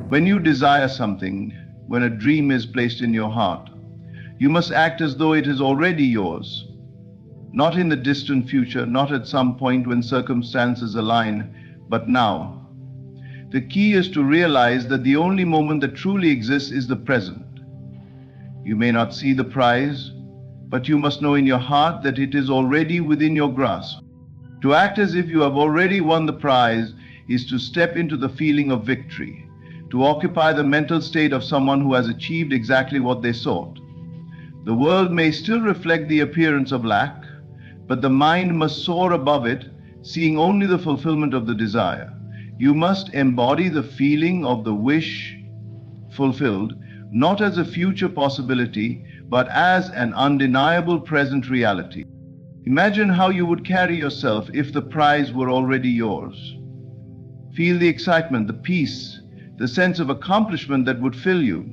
When you desire something, when a dream is placed in your heart, you must act as though it is already yours, not in the distant future, not at some point when circumstances align, but now. The key is to realize that the only moment that truly exists is the present. You may not see the prize, but you must know in your heart that it is already within your grasp. To act as if you have already won the prize is to step into the feeling of victory, to occupy the mental state of someone who has achieved exactly what they sought. The world may still reflect the appearance of lack, but the mind must soar above it, seeing only the fulfillment of the desire. You must embody the feeling of the wish fulfilled, not as a future possibility, but as an undeniable present reality. Imagine how you would carry yourself if the prize were already yours. Feel the excitement, the peace, the sense of accomplishment that would fill you.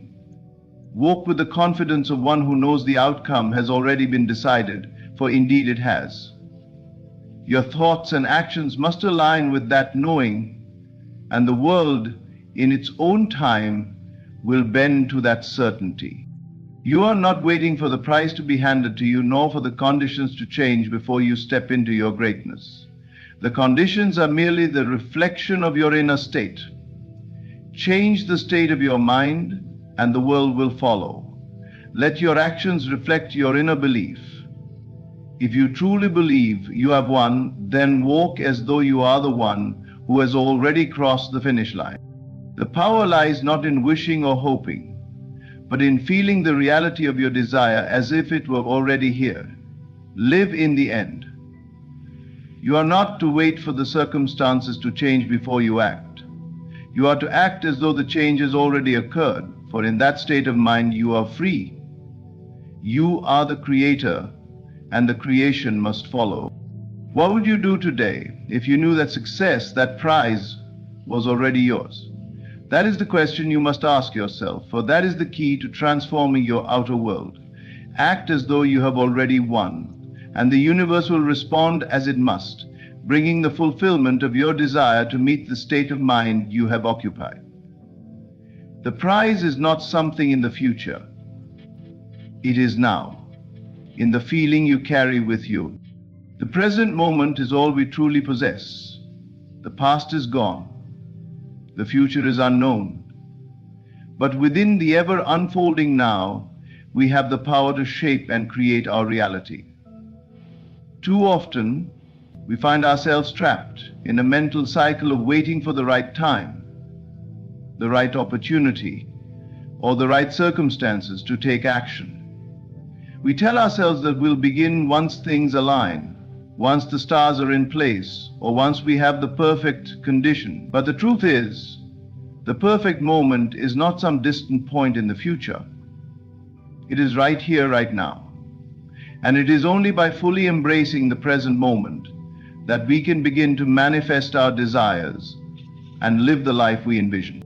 Walk with the confidence of one who knows the outcome has already been decided, for indeed it has. Your thoughts and actions must align with that knowing, and the world, in its own time, will bend to that certainty. You are not waiting for the prize to be handed to you, nor for the conditions to change before you step into your greatness. The conditions are merely the reflection of your inner state. Change the state of your mind, and the world will follow. Let your actions reflect your inner belief. If you truly believe you have won, then walk as though you are the one who has already crossed the finish line. The power lies not in wishing or hoping, but in feeling the reality of your desire as if it were already here. Live in the end. You are not to wait for the circumstances to change before you act. You are to act as though the change has already occurred, for in that state of mind you are free. You are the creator, and the creation must follow. What would you do today if you knew that success, that prize, was already yours? That is the question you must ask yourself, for that is the key to transforming your outer world. Act as though you have already won, and the universe will respond as it must, bringing the fulfillment of your desire to meet the state of mind you have occupied. The prize is not something in the future. It is now, in the feeling you carry with you. The present moment is all we truly possess. The past is gone. The future is unknown. But within the ever unfolding now, we have the power to shape and create our reality. Too often, we find ourselves trapped in a mental cycle of waiting for the right time, the right opportunity, or the right circumstances to take action. We tell ourselves that we'll begin once things align, once the stars are in place, or once we have the perfect condition. But the truth is, the perfect moment is not some distant point in the future. It is right here, right now. And it is only by fully embracing the present moment that we can begin to manifest our desires and live the life we envision.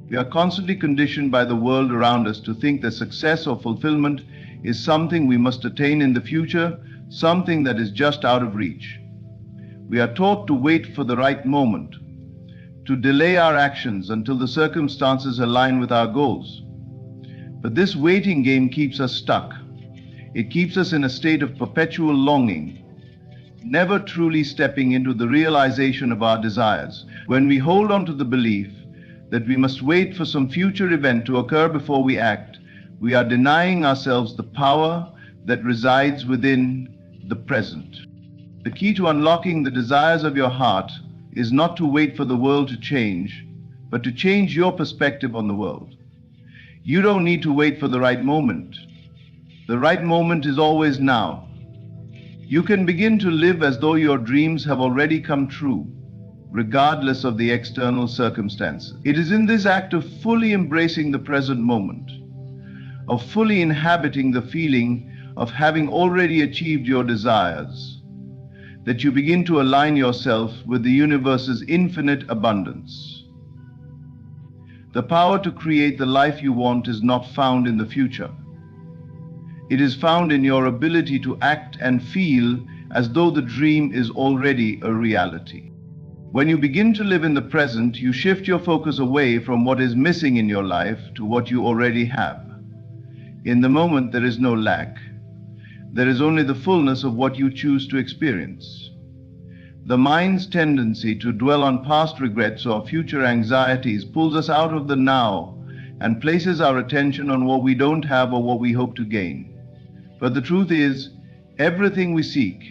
We are constantly conditioned by the world around us to think that success or fulfillment is something we must attain in the future, something that is just out of reach. We are taught to wait for the right moment, to delay our actions until the circumstances align with our goals. But this waiting game keeps us stuck. It keeps us in a state of perpetual longing, never truly stepping into the realization of our desires. When we hold on to the belief that we must wait for some future event to occur before we act, we are denying ourselves the power that resides within the present. The key to unlocking the desires of your heart is not to wait for the world to change, but to change your perspective on the world. You don't need to wait for the right moment. The right moment is always now. You can begin to live as though your dreams have already come true, regardless of the external circumstances. It is in this act of fully embracing the present moment, of fully inhabiting the feeling of having already achieved your desires, that you begin to align yourself with the universe's infinite abundance. The power to create the life you want is not found in the future. It is found in your ability to act and feel as though the dream is already a reality. When you begin to live in the present, you shift your focus away from what is missing in your life to what you already have. In the moment, there is no lack. There is only the fullness of what you choose to experience. The mind's tendency to dwell on past regrets or future anxieties pulls us out of the now and places our attention on what we don't have or what we hope to gain. But the truth is, everything we seek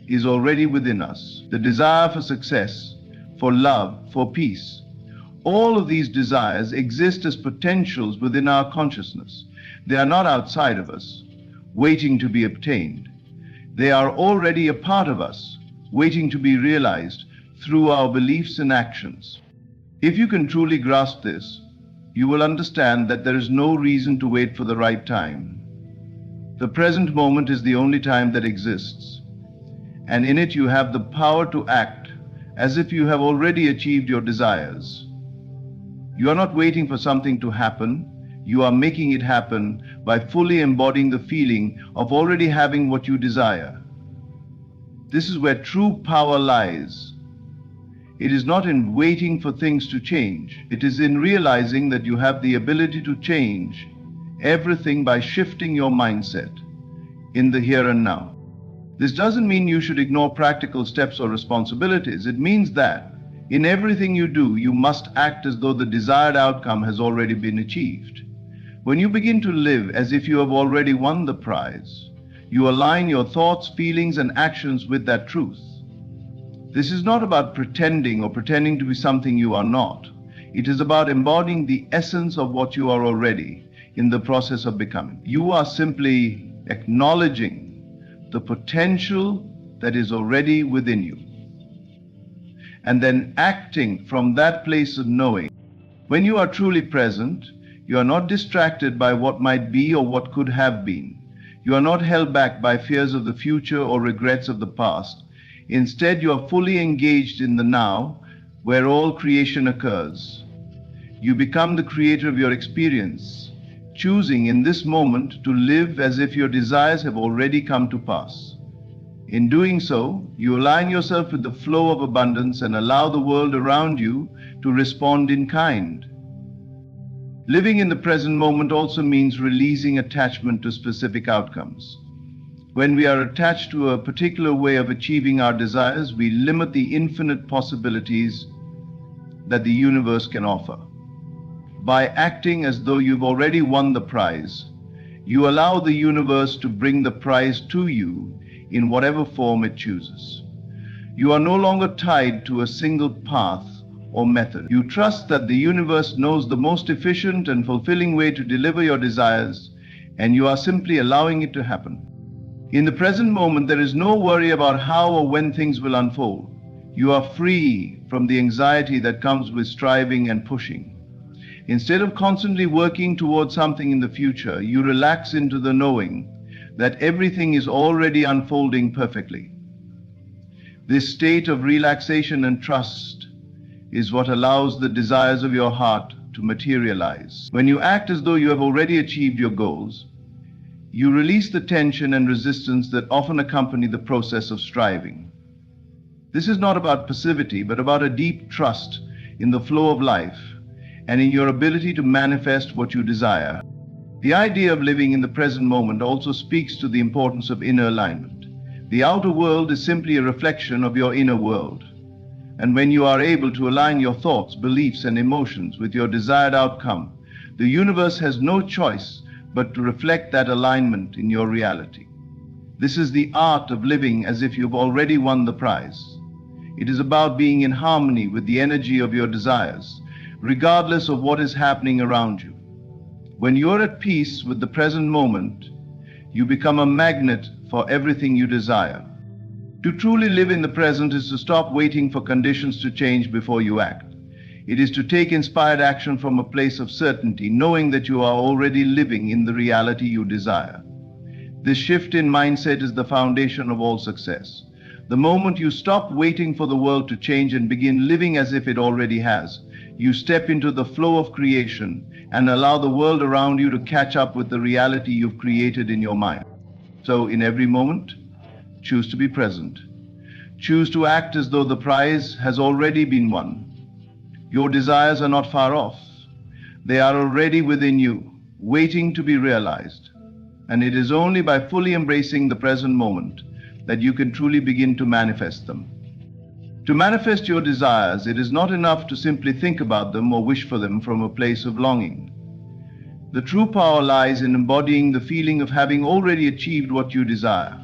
is already within us. The desire for success, for love, for peace. All of these desires exist as potentials within our consciousness. They are not outside of us, waiting to be obtained. They are already a part of us, waiting to be realized through our beliefs and actions. If you can truly grasp this, you will understand that there is no reason to wait for the right time. The present moment is the only time that exists, and in it you have the power to act as if you have already achieved your desires. You are not waiting for something to happen. You are making it happen by fully embodying the feeling of already having what you desire. This is where true power lies. It is not in waiting for things to change. It is in realizing that you have the ability to change everything by shifting your mindset in the here and now. This doesn't mean you should ignore practical steps or responsibilities. It means that in everything you do, you must act as though the desired outcome has already been achieved. When you begin to live as if you have already won the prize, you align your thoughts, feelings, and actions with that truth. This is not about pretending or pretending to be something you are not. It is about embodying the essence of what you are already in the process of becoming. You are simply acknowledging the potential that is already within you, and then acting from that place of knowing. When you are truly present, you are not distracted by what might be or what could have been. You are not held back by fears of the future or regrets of the past. Instead, you are fully engaged in the now, where all creation occurs. You become the creator of your experience, choosing in this moment to live as if your desires have already come to pass. In doing so, you align yourself with the flow of abundance and allow the world around you to respond in kind. Living in the present moment also means releasing attachment to specific outcomes. When we are attached to a particular way of achieving our desires, we limit the infinite possibilities that the universe can offer. By acting as though you've already won the prize, you allow the universe to bring the prize to you in whatever form it chooses. You are no longer tied to a single path or method. You trust that the universe knows the most efficient and fulfilling way to deliver your desires, and you are simply allowing it to happen. In the present moment, there is no worry about how or when things will unfold. You are free from the anxiety that comes with striving and pushing. Instead of constantly working towards something in the future, you relax into the knowing that everything is already unfolding perfectly. This state of relaxation and trust is what allows the desires of your heart to materialize. When you act as though you have already achieved your goals, you release the tension and resistance that often accompany the process of striving. This is not about passivity, but about a deep trust in the flow of life and in your ability to manifest what you desire. The idea of living in the present moment also speaks to the importance of inner alignment. The outer world is simply a reflection of your inner world. And when you are able to align your thoughts, beliefs, and emotions with your desired outcome, the universe has no choice but to reflect that alignment in your reality. This is the art of living as if you've already won the prize. It is about being in harmony with the energy of your desires, regardless of what is happening around you. When you're at peace with the present moment, you become a magnet for everything you desire. To truly live in the present is to stop waiting for conditions to change before you act. It is to take inspired action from a place of certainty, knowing that you are already living in the reality you desire. This shift in mindset is the foundation of all success. The moment you stop waiting for the world to change and begin living as if it already has, you step into the flow of creation and allow the world around you to catch up with the reality you've created in your mind. So in every moment, choose to be present. Choose to act as though the prize has already been won. Your desires are not far off. They are already within you, waiting to be realized. And it is only by fully embracing the present moment that you can truly begin to manifest them. To manifest your desires, it is not enough to simply think about them or wish for them from a place of longing. The true power lies in embodying the feeling of having already achieved what you desire.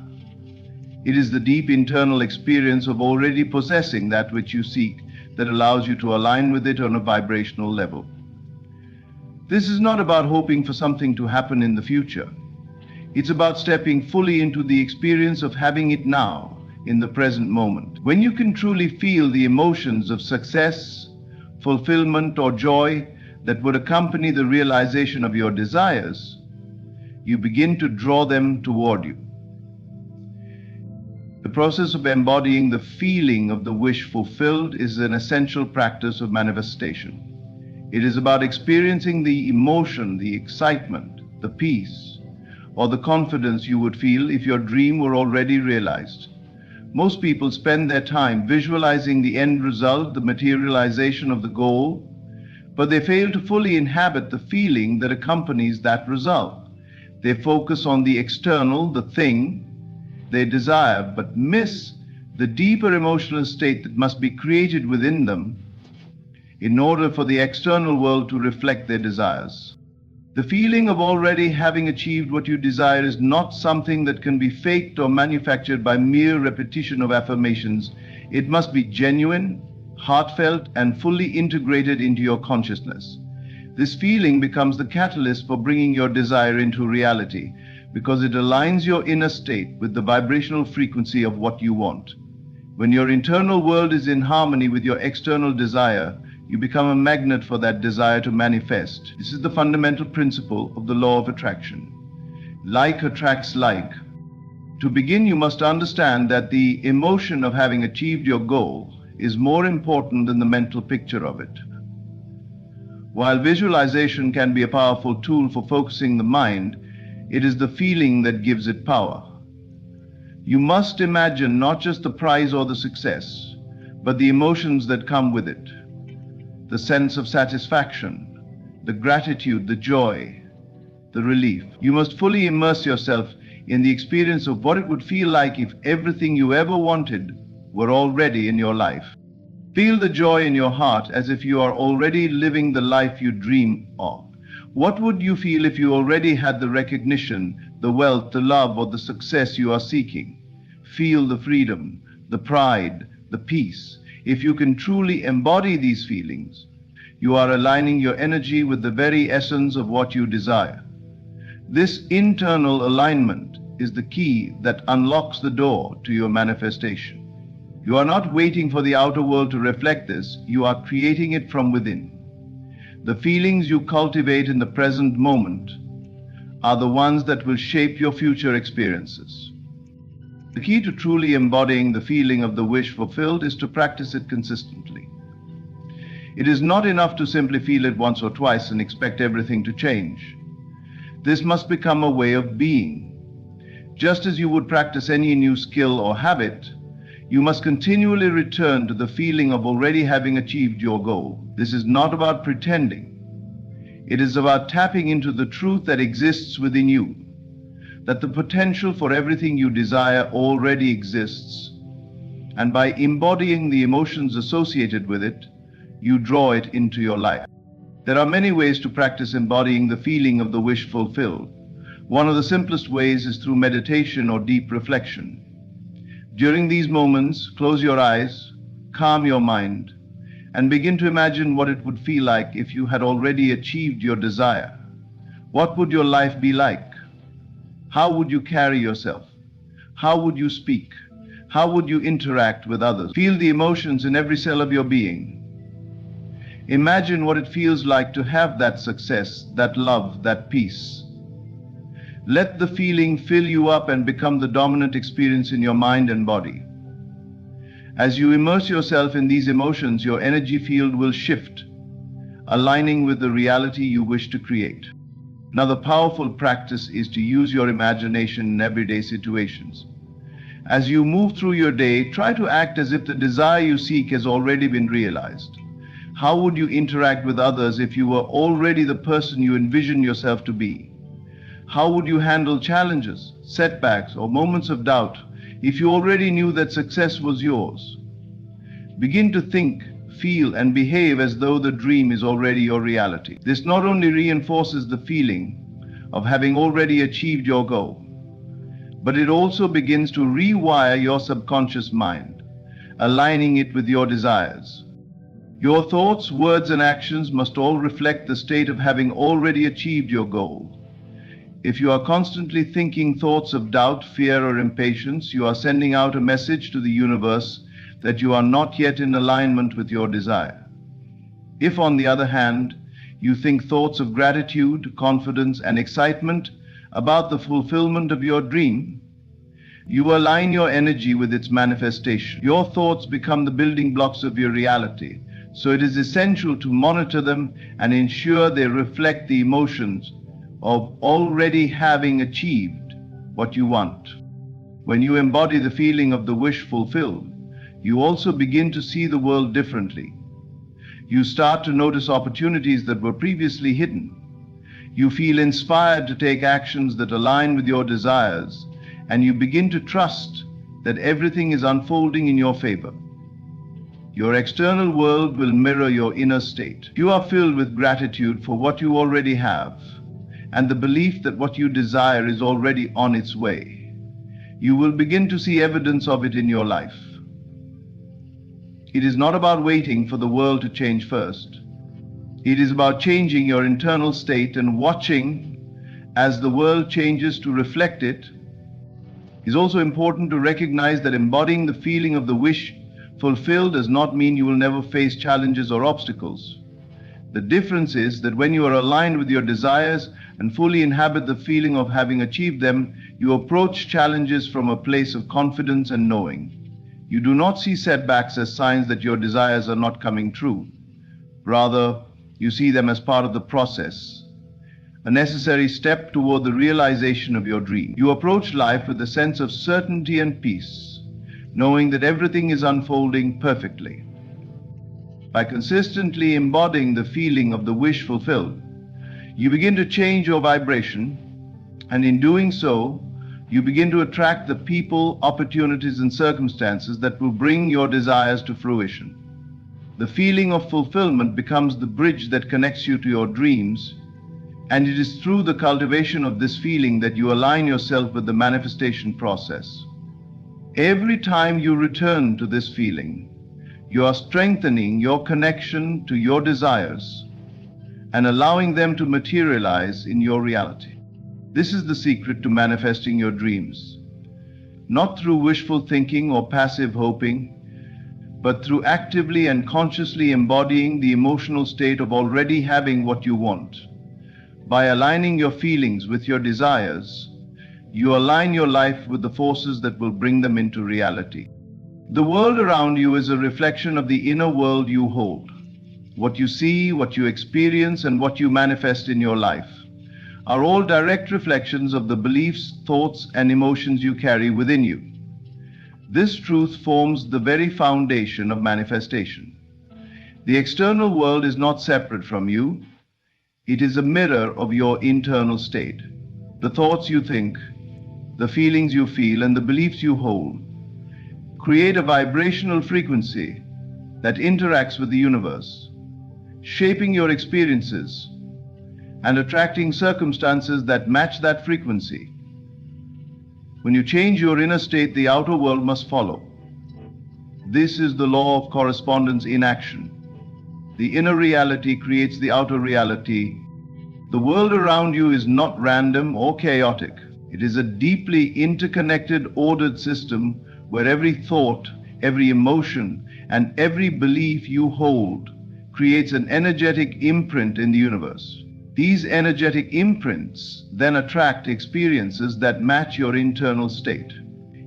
It is the deep internal experience of already possessing that which you seek that allows you to align with it on a vibrational level. This is not about hoping for something to happen in the future. It's about stepping fully into the experience of having it now, in the present moment. When you can truly feel the emotions of success, fulfillment, or joy that would accompany the realization of your desires, you begin to draw them toward you. The process of embodying the feeling of the wish fulfilled is an essential practice of manifestation. It is about experiencing the emotion, the excitement, the peace, or the confidence you would feel if your dream were already realized. Most people spend their time visualizing the end result, the materialization of the goal, but they fail to fully inhabit the feeling that accompanies that result. They focus on the external, the thing they desire, but miss the deeper emotional state that must be created within them in order for the external world to reflect their desires. The feeling of already having achieved what you desire is not something that can be faked or manufactured by mere repetition of affirmations. It must be genuine, heartfelt, and fully integrated into your consciousness. This feeling becomes the catalyst for bringing your desire into reality, because it aligns your inner state with the vibrational frequency of what you want. When your internal world is in harmony with your external desire, you become a magnet for that desire to manifest. This is the fundamental principle of the law of attraction. Like attracts like. To begin, you must understand that the emotion of having achieved your goal is more important than the mental picture of it. While visualization can be a powerful tool for focusing the mind, it is the feeling that gives it power. You must imagine not just the prize or the success, but the emotions that come with it. The sense of satisfaction, the gratitude, the joy, the relief. You must fully immerse yourself in the experience of what it would feel like if everything you ever wanted were already in your life. Feel the joy in your heart as if you are already living the life you dream of. What would you feel if you already had the recognition, the wealth, the love, or the success you are seeking? Feel the freedom, the pride, the peace. If you can truly embody these feelings, you are aligning your energy with the very essence of what you desire. This internal alignment is the key that unlocks the door to your manifestation. You are not waiting for the outer world to reflect this, you are creating it from within. The feelings you cultivate in the present moment are the ones that will shape your future experiences. The key to truly embodying the feeling of the wish fulfilled is to practice it consistently. It is not enough to simply feel it once or twice and expect everything to change. This must become a way of being. Just as you would practice any new skill or habit, you must continually return to the feeling of already having achieved your goal. This is not about pretending. It is about tapping into the truth that exists within you, that the potential for everything you desire already exists, and by embodying the emotions associated with it, you draw it into your life. There are many ways to practice embodying the feeling of the wish fulfilled. One of the simplest ways is through meditation or deep reflection. During these moments, close your eyes, calm your mind, and begin to imagine what it would feel like if you had already achieved your desire. What would your life be like? How would you carry yourself? How would you speak? How would you interact with others? Feel the emotions in every cell of your being. Imagine what it feels like to have that success, that love, that peace. Let the feeling fill you up and become the dominant experience in your mind and body. As you immerse yourself in these emotions, your energy field will shift, aligning with the reality you wish to create. Another powerful practice is to use your imagination in everyday situations. As you move through your day, try to act as if the desire you seek has already been realized. How would you interact with others if you were already the person you envision yourself to be? How would you handle challenges, setbacks, or moments of doubt if you already knew that success was yours? Begin to think, feel, and behave as though the dream is already your reality. This not only reinforces the feeling of having already achieved your goal, but it also begins to rewire your subconscious mind, aligning it with your desires. Your thoughts, words, and actions must all reflect the state of having already achieved your goal. If you are constantly thinking thoughts of doubt, fear, or impatience, you are sending out a message to the universe that you are not yet in alignment with your desire. If, on the other hand, you think thoughts of gratitude, confidence, and excitement about the fulfillment of your dream, you align your energy with its manifestation. Your thoughts become the building blocks of your reality, so it is essential to monitor them and ensure they reflect the emotions of already having achieved what you want. When you embody the feeling of the wish fulfilled, you also begin to see the world differently. You start to notice opportunities that were previously hidden. You feel inspired to take actions that align with your desires, and you begin to trust that everything is unfolding in your favor. Your external world will mirror your inner state. You are filled with gratitude for what you already have, and the belief that what you desire is already on its way. You will begin to see evidence of it in your life. It is not about waiting for the world to change first. It is about changing your internal state and watching as the world changes to reflect it. It is also important to recognize that embodying the feeling of the wish fulfilled does not mean you will never face challenges or obstacles. The difference is that when you are aligned with your desires and fully inhabit the feeling of having achieved them, you approach challenges from a place of confidence and knowing. You do not see setbacks as signs that your desires are not coming true. Rather, you see them as part of the process, a necessary step toward the realization of your dream. You approach life with a sense of certainty and peace, knowing that everything is unfolding perfectly. By consistently embodying the feeling of the wish fulfilled, you begin to change your vibration, and in doing so, you begin to attract the people, opportunities, and circumstances that will bring your desires to fruition. The feeling of fulfillment becomes the bridge that connects you to your dreams, and it is through the cultivation of this feeling that you align yourself with the manifestation process. Every time you return to this feeling, you are strengthening your connection to your desires and allowing them to materialize in your reality. This is the secret to manifesting your dreams, not through wishful thinking or passive hoping, but through actively and consciously embodying the emotional state of already having what you want. By aligning your feelings with your desires, you align your life with the forces that will bring them into reality. The world around you is a reflection of the inner world you hold. What you see, what you experience, and what you manifest in your life are all direct reflections of the beliefs, thoughts, and emotions you carry within you. This truth forms the very foundation of manifestation. The external world is not separate from you. It is a mirror of your internal state. The thoughts you think, the feelings you feel, and the beliefs you hold create a vibrational frequency that interacts with the universe, shaping your experiences and attracting circumstances that match that frequency. When you change your inner state, the outer world must follow. This is the law of correspondence in action. The inner reality creates the outer reality. The world around you is not random or chaotic. It is a deeply interconnected, ordered system where every thought, every emotion, and every belief you hold creates an energetic imprint in the universe. These energetic imprints then attract experiences that match your internal state.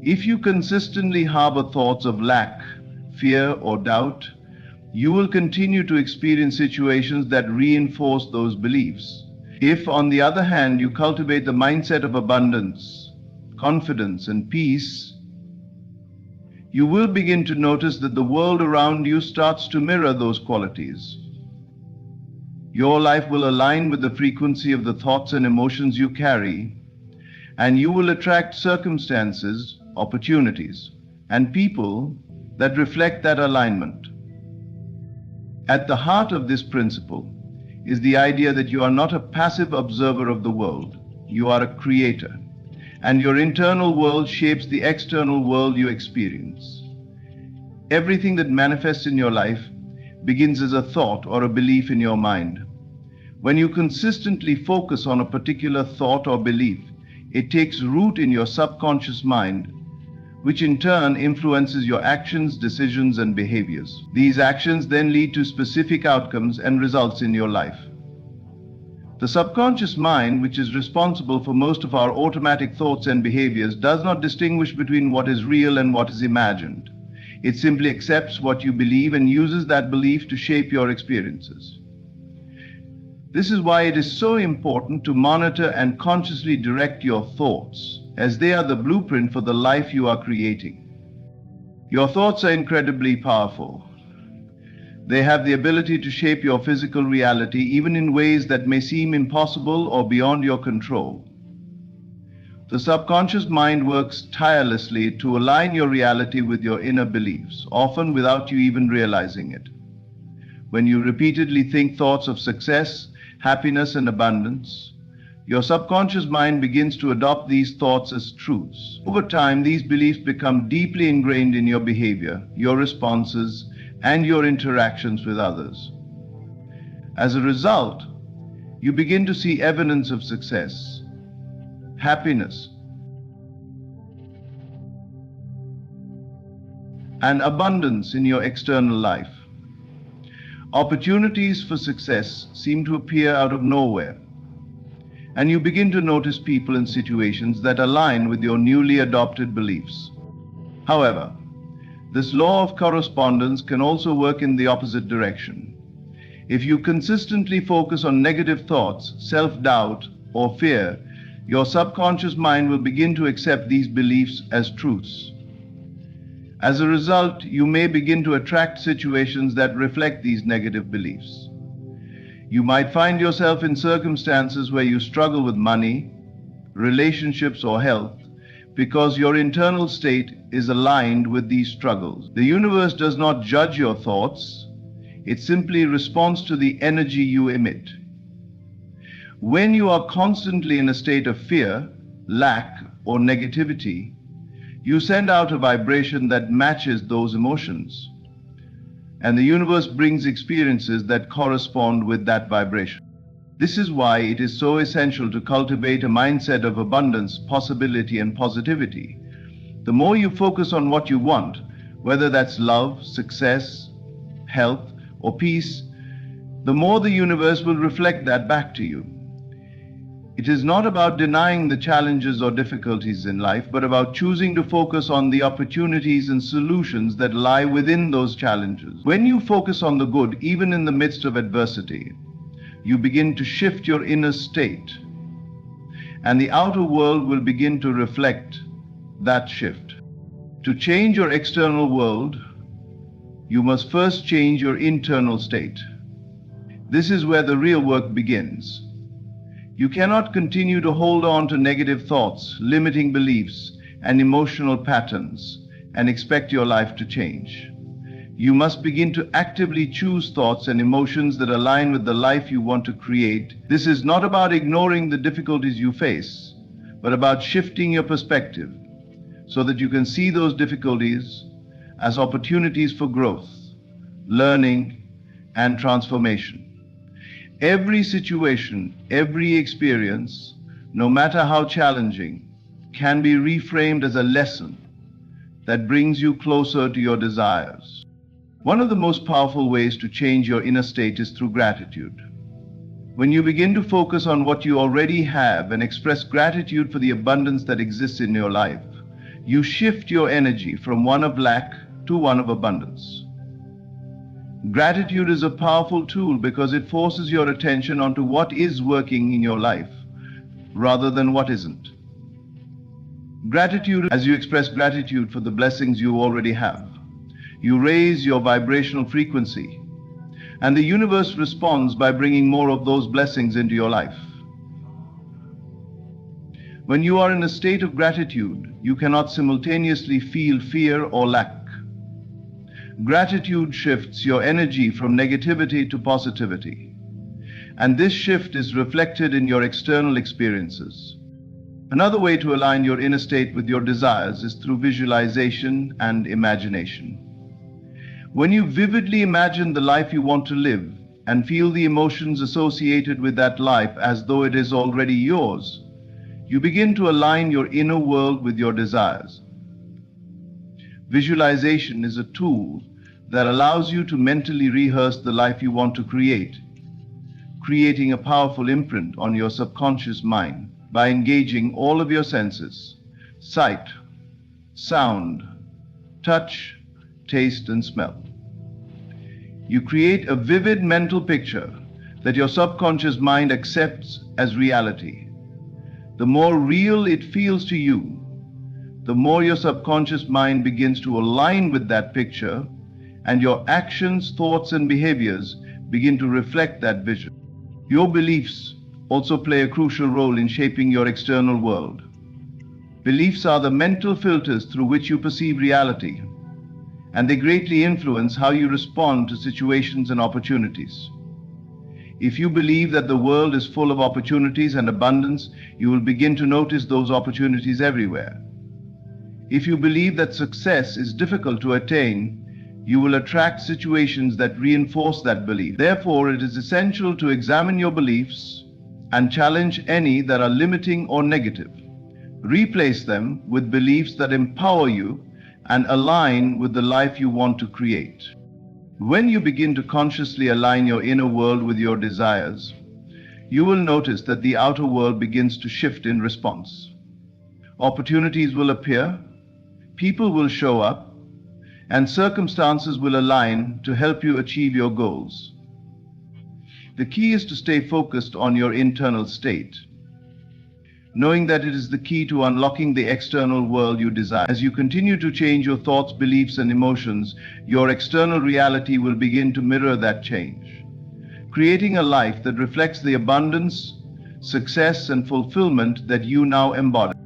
If you consistently harbor thoughts of lack, fear, or doubt, you will continue to experience situations that reinforce those beliefs. If, on the other hand, you cultivate the mindset of abundance, confidence, and peace, you will begin to notice that the world around you starts to mirror those qualities. Your life will align with the frequency of the thoughts and emotions you carry, and you will attract circumstances, opportunities, and people that reflect that alignment. At the heart of this principle is the idea that you are not a passive observer of the world, you are a creator, and your internal world shapes the external world you experience. Everything that manifests in your life begins as a thought or a belief in your mind. When you consistently focus on a particular thought or belief, it takes root in your subconscious mind, which in turn influences your actions, decisions, and behaviors. These actions then lead to specific outcomes and results in your life. The subconscious mind, which is responsible for most of our automatic thoughts and behaviors, does not distinguish between what is real and what is imagined. It simply accepts what you believe and uses that belief to shape your experiences. This is why it is so important to monitor and consciously direct your thoughts, as they are the blueprint for the life you are creating. Your thoughts are incredibly powerful. They have the ability to shape your physical reality, even in ways that may seem impossible or beyond your control. The subconscious mind works tirelessly to align your reality with your inner beliefs, often without you even realizing it. When you repeatedly think thoughts of success, happiness, and abundance, your subconscious mind begins to adopt these thoughts as truths. Over time, these beliefs become deeply ingrained in your behavior, your responses, and your interactions with others. As a result, you begin to see evidence of success, happiness, and abundance in your external life. Opportunities for success seem to appear out of nowhere, and you begin to notice people and situations that align with your newly adopted beliefs. However, this law of correspondence can also work in the opposite direction. If you consistently focus on negative thoughts, self-doubt, or fear, your subconscious mind will begin to accept these beliefs as truths. As a result, you may begin to attract situations that reflect these negative beliefs. You might find yourself in circumstances where you struggle with money, relationships, or health, because your internal state is aligned with these struggles. The universe does not judge your thoughts, it simply responds to the energy you emit. When you are constantly in a state of fear, lack, or negativity, you send out a vibration that matches those emotions, and the universe brings experiences that correspond with that vibration. This is why it is so essential to cultivate a mindset of abundance, possibility, and positivity. The more you focus on what you want, whether that's love, success, health, or peace, the more the universe will reflect that back to you. It is not about denying the challenges or difficulties in life, but about choosing to focus on the opportunities and solutions that lie within those challenges. When you focus on the good, even in the midst of adversity, you begin to shift your inner state, and the outer world will begin to reflect that shift. To change your external world, you must first change your internal state. This is where the real work begins. You cannot continue to hold on to negative thoughts, limiting beliefs, and emotional patterns and expect your life to change. You must begin to actively choose thoughts and emotions that align with the life you want to create. This is not about ignoring the difficulties you face, but about shifting your perspective so that you can see those difficulties as opportunities for growth, learning, and transformation. Every situation, every experience, no matter how challenging, can be reframed as a lesson that brings you closer to your desires. One of the most powerful ways to change your inner state is through gratitude. When you begin to focus on what you already have and express gratitude for the abundance that exists in your life, you shift your energy from one of lack to one of abundance. Gratitude is a powerful tool because it forces your attention onto what is working in your life rather than what isn't. Gratitude, as you express gratitude for the blessings you already have, you raise your vibrational frequency, and the universe responds by bringing more of those blessings into your life. When you are in a state of gratitude, you cannot simultaneously feel fear or lack. Gratitude shifts your energy from negativity to positivity, and this shift is reflected in your external experiences. Another way to align your inner state with your desires is through visualization and imagination. When you vividly imagine the life you want to live and feel the emotions associated with that life as though it is already yours, you begin to align your inner world with your desires. Visualization is a tool that allows you to mentally rehearse the life you want to create, creating a powerful imprint on your subconscious mind by engaging all of your senses: sight, sound, touch, taste, and smell. You create a vivid mental picture that your subconscious mind accepts as reality. The more real it feels to you, the more your subconscious mind begins to align with that picture, and your actions, thoughts, and behaviors begin to reflect that vision. Your beliefs also play a crucial role in shaping your external world. Beliefs are the mental filters through which you perceive reality, and they greatly influence how you respond to situations and opportunities. If you believe that the world is full of opportunities and abundance, you will begin to notice those opportunities everywhere. If you believe that success is difficult to attain, you will attract situations that reinforce that belief. Therefore, it is essential to examine your beliefs and challenge any that are limiting or negative. Replace them with beliefs that empower you and align with the life you want to create. When you begin to consciously align your inner world with your desires, you will notice that the outer world begins to shift in response. Opportunities will appear, people will show up, and circumstances will align to help you achieve your goals. The key is to stay focused on your internal state, knowing that it is the key to unlocking the external world you desire. As you continue to change your thoughts, beliefs, and emotions, your external reality will begin to mirror that change, creating a life that reflects the abundance, success, and fulfillment that you now embody.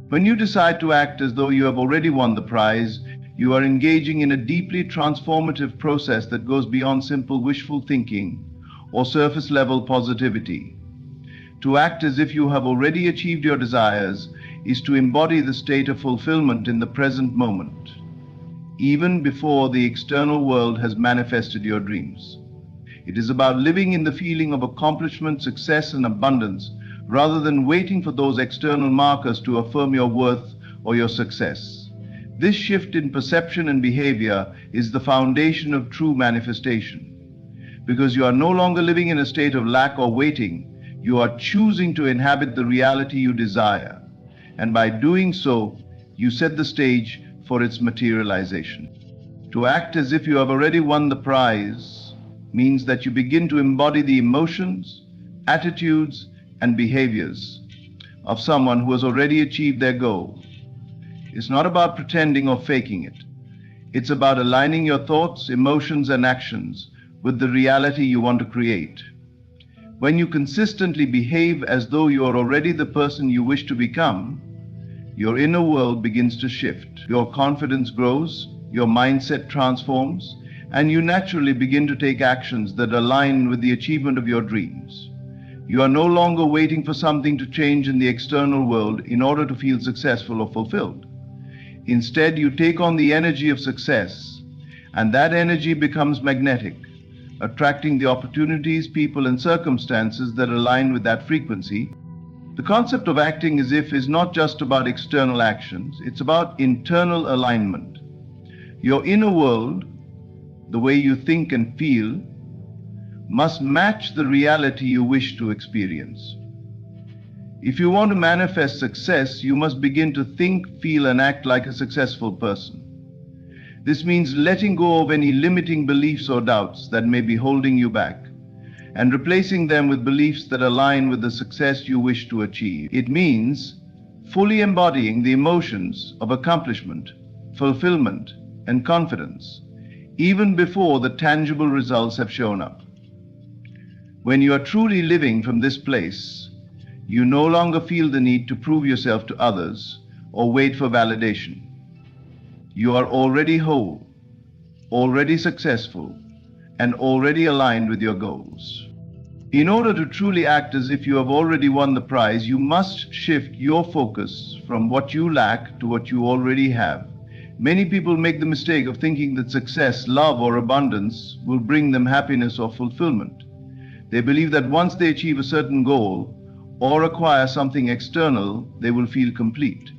When you decide to act as though you have already won the prize, you are engaging in a deeply transformative process that goes beyond simple wishful thinking or surface-level positivity. To act as if you have already achieved your desires is to embody the state of fulfillment in the present moment, even before the external world has manifested your dreams. It is about living in the feeling of accomplishment, success, and abundance, rather than waiting for those external markers to affirm your worth or your success. This shift in perception and behavior is the foundation of true manifestation. Because you are no longer living in a state of lack or waiting, you are choosing to inhabit the reality you desire, and by doing so, you set the stage for its materialization. To act as if you have already won the prize means that you begin to embody the emotions, attitudes, and behaviors of someone who has already achieved their goal. It's not about pretending or faking it. It's about aligning your thoughts, emotions, and actions with the reality you want to create. When you consistently behave as though you are already the person you wish to become, your inner world begins to shift. Your confidence grows, your mindset transforms, and you naturally begin to take actions that align with the achievement of your dreams. You are no longer waiting for something to change in the external world in order to feel successful or fulfilled. Instead, you take on the energy of success, and that energy becomes magnetic, attracting the opportunities, people, and circumstances that align with that frequency. The concept of acting as if is not just about external actions, it's about internal alignment. Your inner world, the way you think and feel, must match the reality you wish to experience. If you want to manifest success, you must begin to think, feel, and act like a successful person. This means letting go of any limiting beliefs or doubts that may be holding you back, and replacing them with beliefs that align with the success you wish to achieve. It means fully embodying the emotions of accomplishment, fulfillment, and confidence, even before the tangible results have shown up. When you are truly living from this place, you no longer feel the need to prove yourself to others or wait for validation. You are already whole, already successful, and already aligned with your goals. In order to truly act as if you have already won the prize, you must shift your focus from what you lack to what you already have. Many people make the mistake of thinking that success, love, or abundance will bring them happiness or fulfillment. They believe that once they achieve a certain goal or acquire something external, they will feel complete.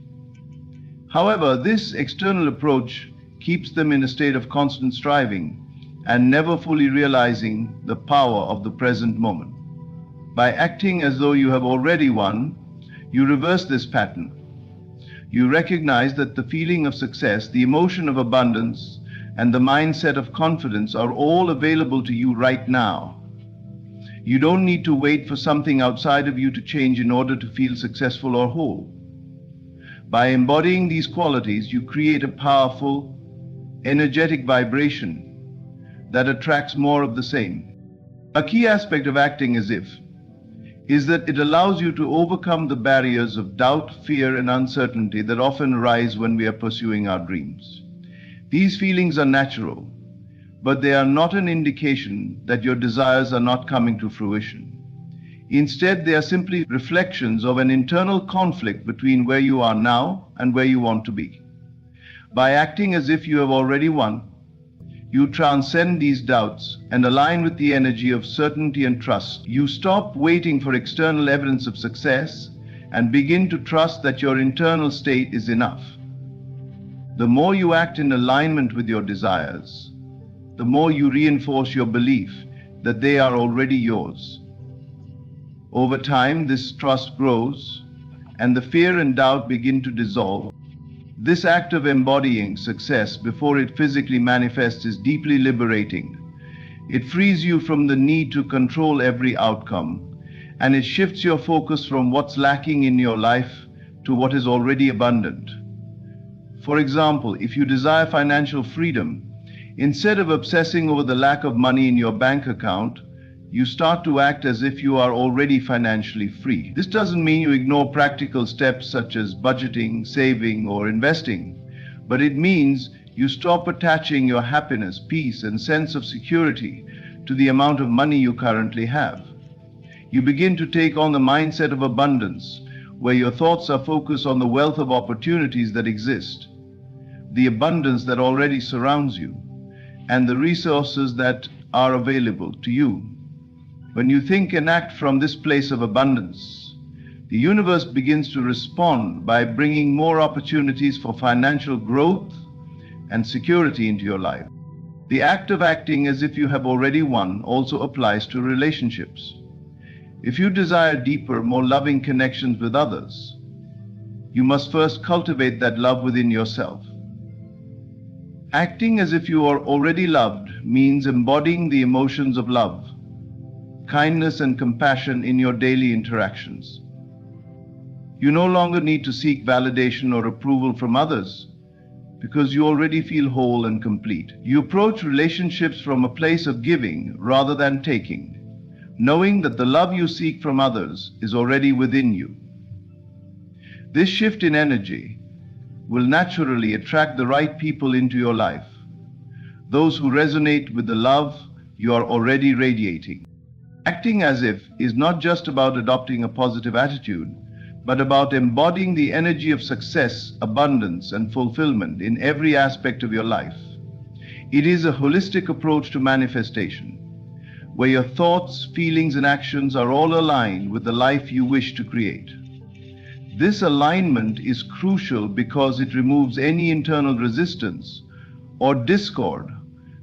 However, this external approach keeps them in a state of constant striving and never fully realizing the power of the present moment. By acting as though you have already won, you reverse this pattern. You recognize that the feeling of success, the emotion of abundance, and the mindset of confidence are all available to you right now. You don't need to wait for something outside of you to change in order to feel successful or whole. By embodying these qualities, you create a powerful, energetic vibration that attracts more of the same. A key aspect of acting as if is that it allows you to overcome the barriers of doubt, fear, and uncertainty that often arise when we are pursuing our dreams. These feelings are natural, but they are not an indication that your desires are not coming to fruition. Instead, they are simply reflections of an internal conflict between where you are now and where you want to be. By acting as if you have already won, you transcend these doubts and align with the energy of certainty and trust. You stop waiting for external evidence of success and begin to trust that your internal state is enough. The more you act in alignment with your desires, the more you reinforce your belief that they are already yours. Over time, this trust grows and the fear and doubt begin to dissolve. This act of embodying success before it physically manifests is deeply liberating. It frees you from the need to control every outcome, and it shifts your focus from what's lacking in your life to what is already abundant. For example, if you desire financial freedom, instead of obsessing over the lack of money in your bank account, you start to act as if you are already financially free. This doesn't mean you ignore practical steps such as budgeting, saving, or investing, but it means you stop attaching your happiness, peace, and sense of security to the amount of money you currently have. You begin to take on the mindset of abundance, where your thoughts are focused on the wealth of opportunities that exist, the abundance that already surrounds you, and the resources that are available to you. When you think and act from this place of abundance, the universe begins to respond by bringing more opportunities for financial growth and security into your life. The act of acting as if you have already won also applies to relationships. If you desire deeper, more loving connections with others, you must first cultivate that love within yourself. Acting as if you are already loved means embodying the emotions of love, kindness, and compassion in your daily interactions. You no longer need to seek validation or approval from others because you already feel whole and complete. You approach relationships from a place of giving rather than taking, knowing that the love you seek from others is already within you. This shift in energy will naturally attract the right people into your life, those who resonate with the love you are already radiating. Acting as if is not just about adopting a positive attitude, but about embodying the energy of success, abundance, and fulfillment in every aspect of your life. It is a holistic approach to manifestation, where your thoughts, feelings, and actions are all aligned with the life you wish to create. This alignment is crucial because it removes any internal resistance or discord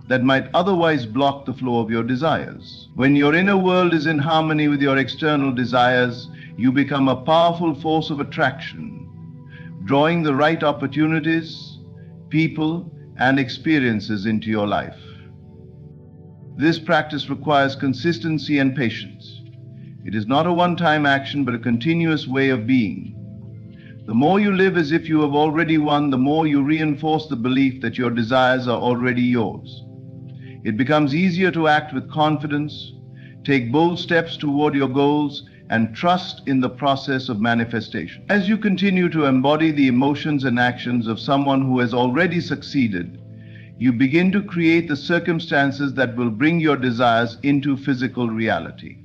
that might otherwise block the flow of your desires. When your inner world is in harmony with your external desires, you become a powerful force of attraction, drawing the right opportunities, people, and experiences into your life. This practice requires consistency and patience. It is not a one-time action, but a continuous way of being. The more you live as if you have already won, the more you reinforce the belief that your desires are already yours. It becomes easier to act with confidence, take bold steps toward your goals, and trust in the process of manifestation. As you continue to embody the emotions and actions of someone who has already succeeded, you begin to create the circumstances that will bring your desires into physical reality.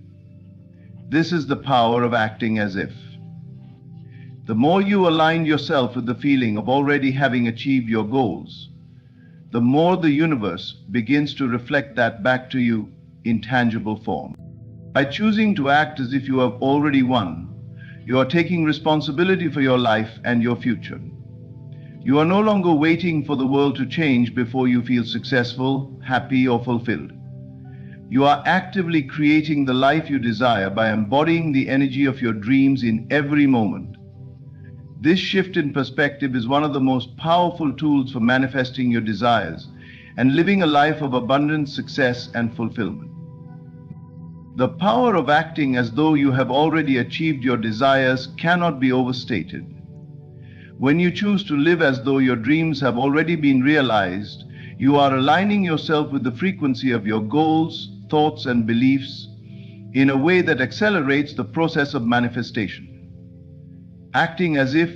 This is the power of acting as if. The more you align yourself with the feeling of already having achieved your goals, the more the universe begins to reflect that back to you in tangible form. By choosing to act as if you have already won, you are taking responsibility for your life and your future. You are no longer waiting for the world to change before you feel successful, happy, or fulfilled. You are actively creating the life you desire by embodying the energy of your dreams in every moment. This shift in perspective is one of the most powerful tools for manifesting your desires and living a life of abundance, success, and fulfillment. The power of acting as though you have already achieved your desires cannot be overstated. When you choose to live as though your dreams have already been realized, you are aligning yourself with the frequency of your goals, thoughts, and beliefs in a way that accelerates the process of manifestation. Acting as if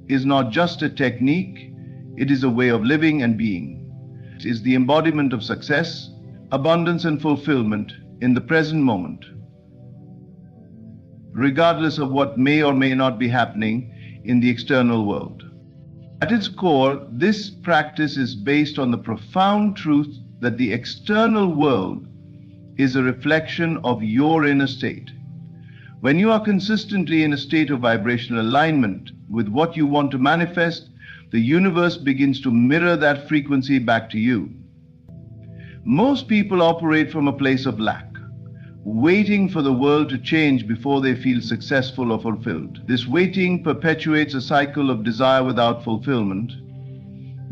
is not just a technique, it is a way of living and being. It is the embodiment of success, abundance, and fulfillment in the present moment, regardless of what may or may not be happening in the external world. At its core, this practice is based on the profound truth that the external world is a reflection of your inner state. When you are consistently in a state of vibrational alignment with what you want to manifest, the universe begins to mirror that frequency back to you. Most people operate from a place of lack, waiting for the world to change before they feel successful or fulfilled. This waiting perpetuates a cycle of desire without fulfillment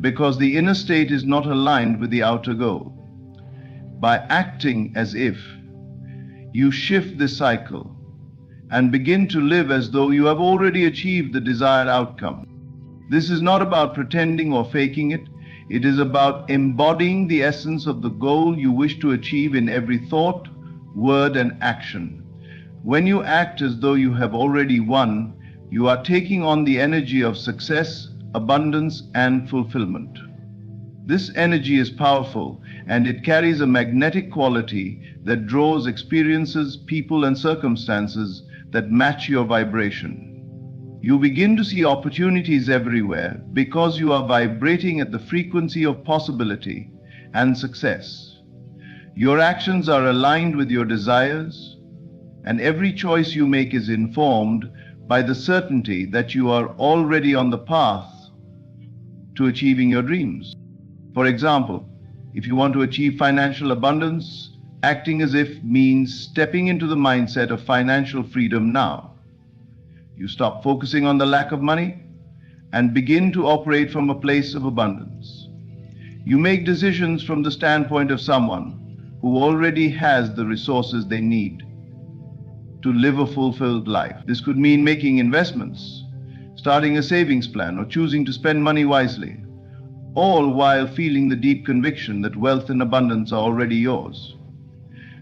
because the inner state is not aligned with the outer goal. By acting as if, you shift this cycle and begin to live as though you have already achieved the desired outcome. This is not about pretending or faking it. It is about embodying the essence of the goal you wish to achieve in every thought, word, and action. When you act as though you have already won, you are taking on the energy of success, abundance, and fulfillment. This energy is powerful, and it carries a magnetic quality that draws experiences, people, and circumstances that match your vibration. You begin to see opportunities everywhere because you are vibrating at the frequency of possibility and success. Your actions are aligned with your desires, and every choice you make is informed by the certainty that you are already on the path to achieving your dreams. For example, if you want to achieve financial abundance, acting as if means stepping into the mindset of financial freedom now. You stop focusing on the lack of money and begin to operate from a place of abundance. You make decisions from the standpoint of someone who already has the resources they need to live a fulfilled life. This could mean making investments, starting a savings plan, or choosing to spend money wisely, all while feeling the deep conviction that wealth and abundance are already yours.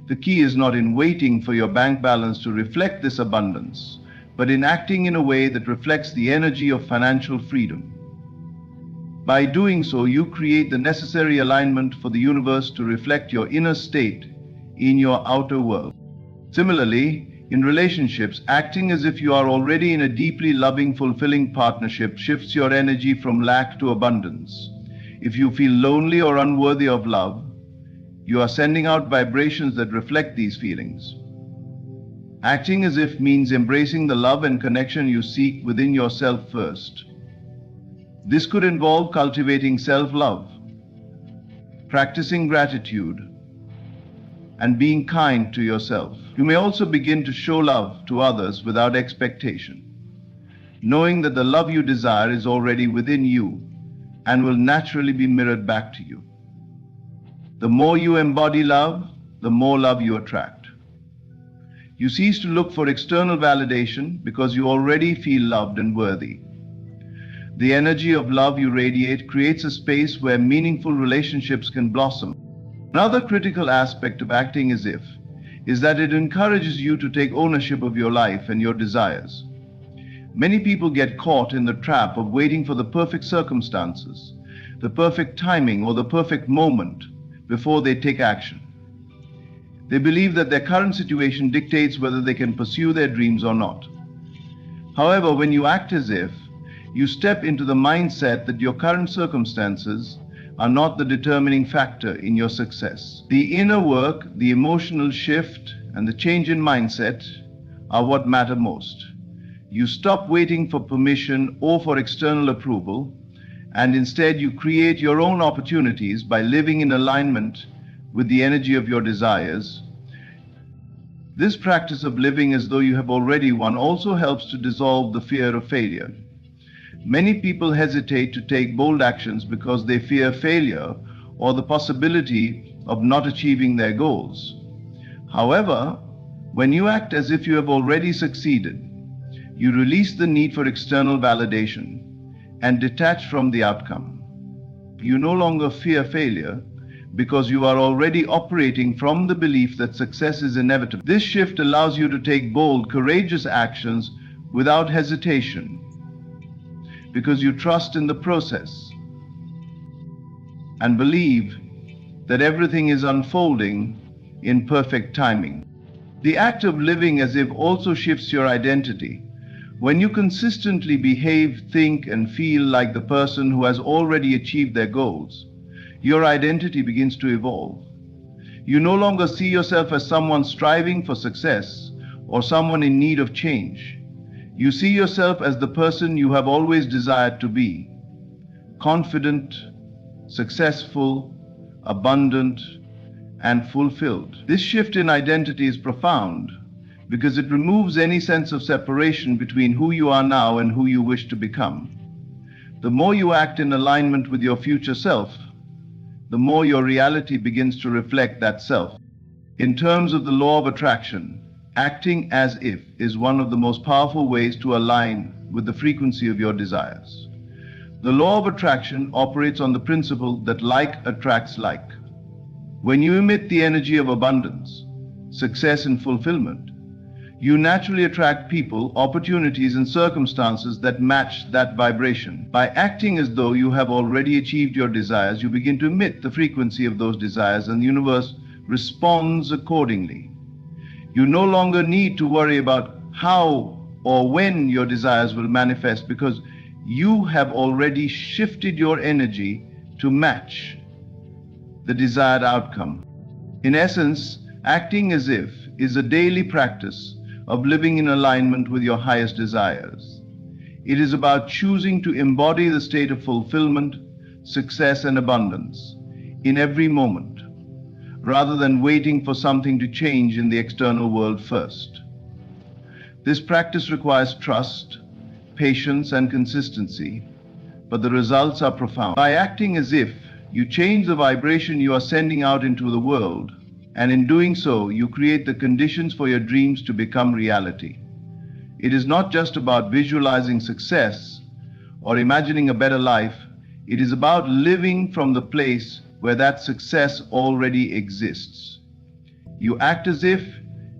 The key is not in waiting for your bank balance to reflect this abundance, but in acting in a way that reflects the energy of financial freedom. By doing so, you create the necessary alignment for the universe to reflect your inner state in your outer world. Similarly, in relationships, acting as if you are already in a deeply loving, fulfilling partnership shifts your energy from lack to abundance. If you feel lonely or unworthy of love, you are sending out vibrations that reflect these feelings. Acting as if means embracing the love and connection you seek within yourself first. This could involve cultivating self-love, practicing gratitude, and being kind to yourself. You may also begin to show love to others without expectation, knowing that the love you desire is already within you and will naturally be mirrored back to you. The more you embody love, the more love you attract. You cease to look for external validation because you already feel loved and worthy. The energy of love you radiate creates a space where meaningful relationships can blossom. Another critical aspect of acting as if is that it encourages you to take ownership of your life and your desires. Many people get caught in the trap of waiting for the perfect circumstances, the perfect timing, or the perfect moment before they take action. They believe that their current situation dictates whether they can pursue their dreams or not. However, when you act as if, you step into the mindset that your current circumstances are not the determining factor in your success. The inner work, the emotional shift, and the change in mindset are what matter most. You stop waiting for permission or for external approval, and instead you create your own opportunities by living in alignment with the energy of your desires. This practice of living as though you have already won also helps to dissolve the fear of failure. Many people hesitate to take bold actions because they fear failure or the possibility of not achieving their goals. However, when you act as if you have already succeeded, you release the need for external validation and detach from the outcome. You no longer fear failure because you are already operating from the belief that success is inevitable. This shift allows you to take bold, courageous actions without hesitation because you trust in the process and believe that everything is unfolding in perfect timing. The act of living as if also shifts your identity. When you consistently behave, think, and feel like the person who has already achieved their goals, your identity begins to evolve. You no longer see yourself as someone striving for success or someone in need of change. You see yourself as the person you have always desired to be: confident, successful, abundant, and fulfilled. This shift in identity is profound because it removes any sense of separation between who you are now and who you wish to become. The more you act in alignment with your future self, the more your reality begins to reflect that self. In terms of the law of attraction, acting as if is one of the most powerful ways to align with the frequency of your desires. The law of attraction operates on the principle that like attracts like. When you emit the energy of abundance, success, and fulfillment, you naturally attract people, opportunities, and circumstances that match that vibration. By acting as though you have already achieved your desires, you begin to emit the frequency of those desires, and the universe responds accordingly. You no longer need to worry about how or when your desires will manifest because you have already shifted your energy to match the desired outcome. In essence, acting as if is a daily practice of living in alignment with your highest desires. It is about choosing to embody the state of fulfillment, success, and abundance in every moment, rather than waiting for something to change in the external world first. This practice requires trust, patience, and consistency, but the results are profound. By acting as if, you change the vibration you are sending out into the world, and in doing so, you create the conditions for your dreams to become reality. It is not just about visualizing success or imagining a better life. It is about living from the place where that success already exists. You act as if,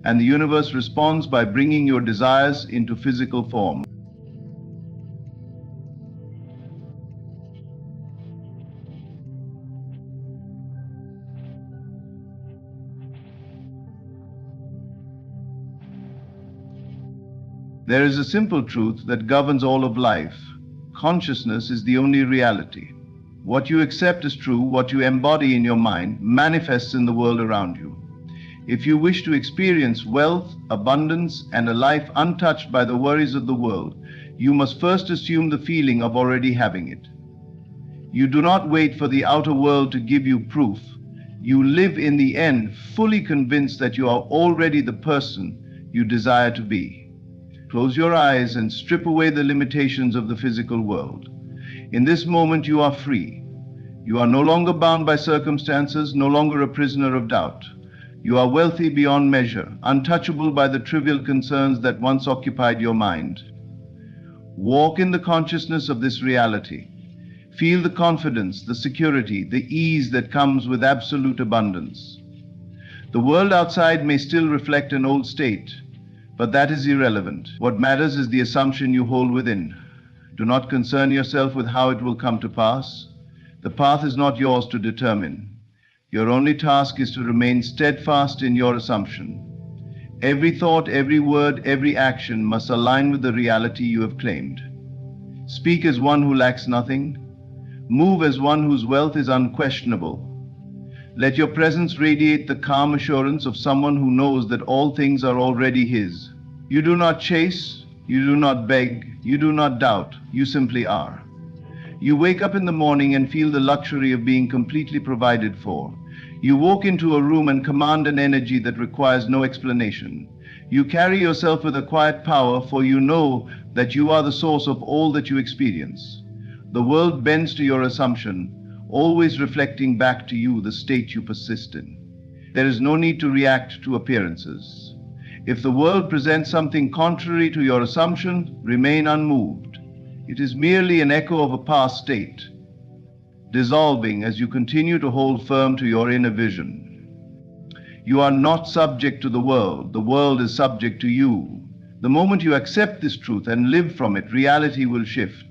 and the universe responds by bringing your desires into physical form. There is a simple truth that governs all of life. Consciousness is the only reality. What you accept as true, what you embody in your mind, manifests in the world around you. If you wish to experience wealth, abundance, and a life untouched by the worries of the world, you must first assume the feeling of already having it. You do not wait for the outer world to give you proof. You live in the end fully convinced that you are already the person you desire to be. Close your eyes and strip away the limitations of the physical world. In this moment, you are free. You are no longer bound by circumstances, no longer a prisoner of doubt. You are wealthy beyond measure, untouchable by the trivial concerns that once occupied your mind. Walk in the consciousness of this reality. Feel the confidence, the security, the ease that comes with absolute abundance. The world outside may still reflect an old state, but that is irrelevant. What matters is the assumption you hold within. Do not concern yourself with how it will come to pass. The path is not yours to determine. Your only task is to remain steadfast in your assumption. Every thought, every word, every action must align with the reality you have claimed. Speak as one who lacks nothing. Move as one whose wealth is unquestionable. Let your presence radiate the calm assurance of someone who knows that all things are already his. You do not chase, you do not beg, you do not doubt, you simply are. You wake up in the morning and feel the luxury of being completely provided for. You walk into a room and command an energy that requires no explanation. You carry yourself with a quiet power, for you know that you are the source of all that you experience. The world bends to your assumption, always reflecting back to you the state you persist in. There is no need to react to appearances. If the world presents something contrary to your assumption, remain unmoved. It is merely an echo of a past state, dissolving as you continue to hold firm to your inner vision. You are not subject to the world is subject to you. The moment you accept this truth and live from it, reality will shift.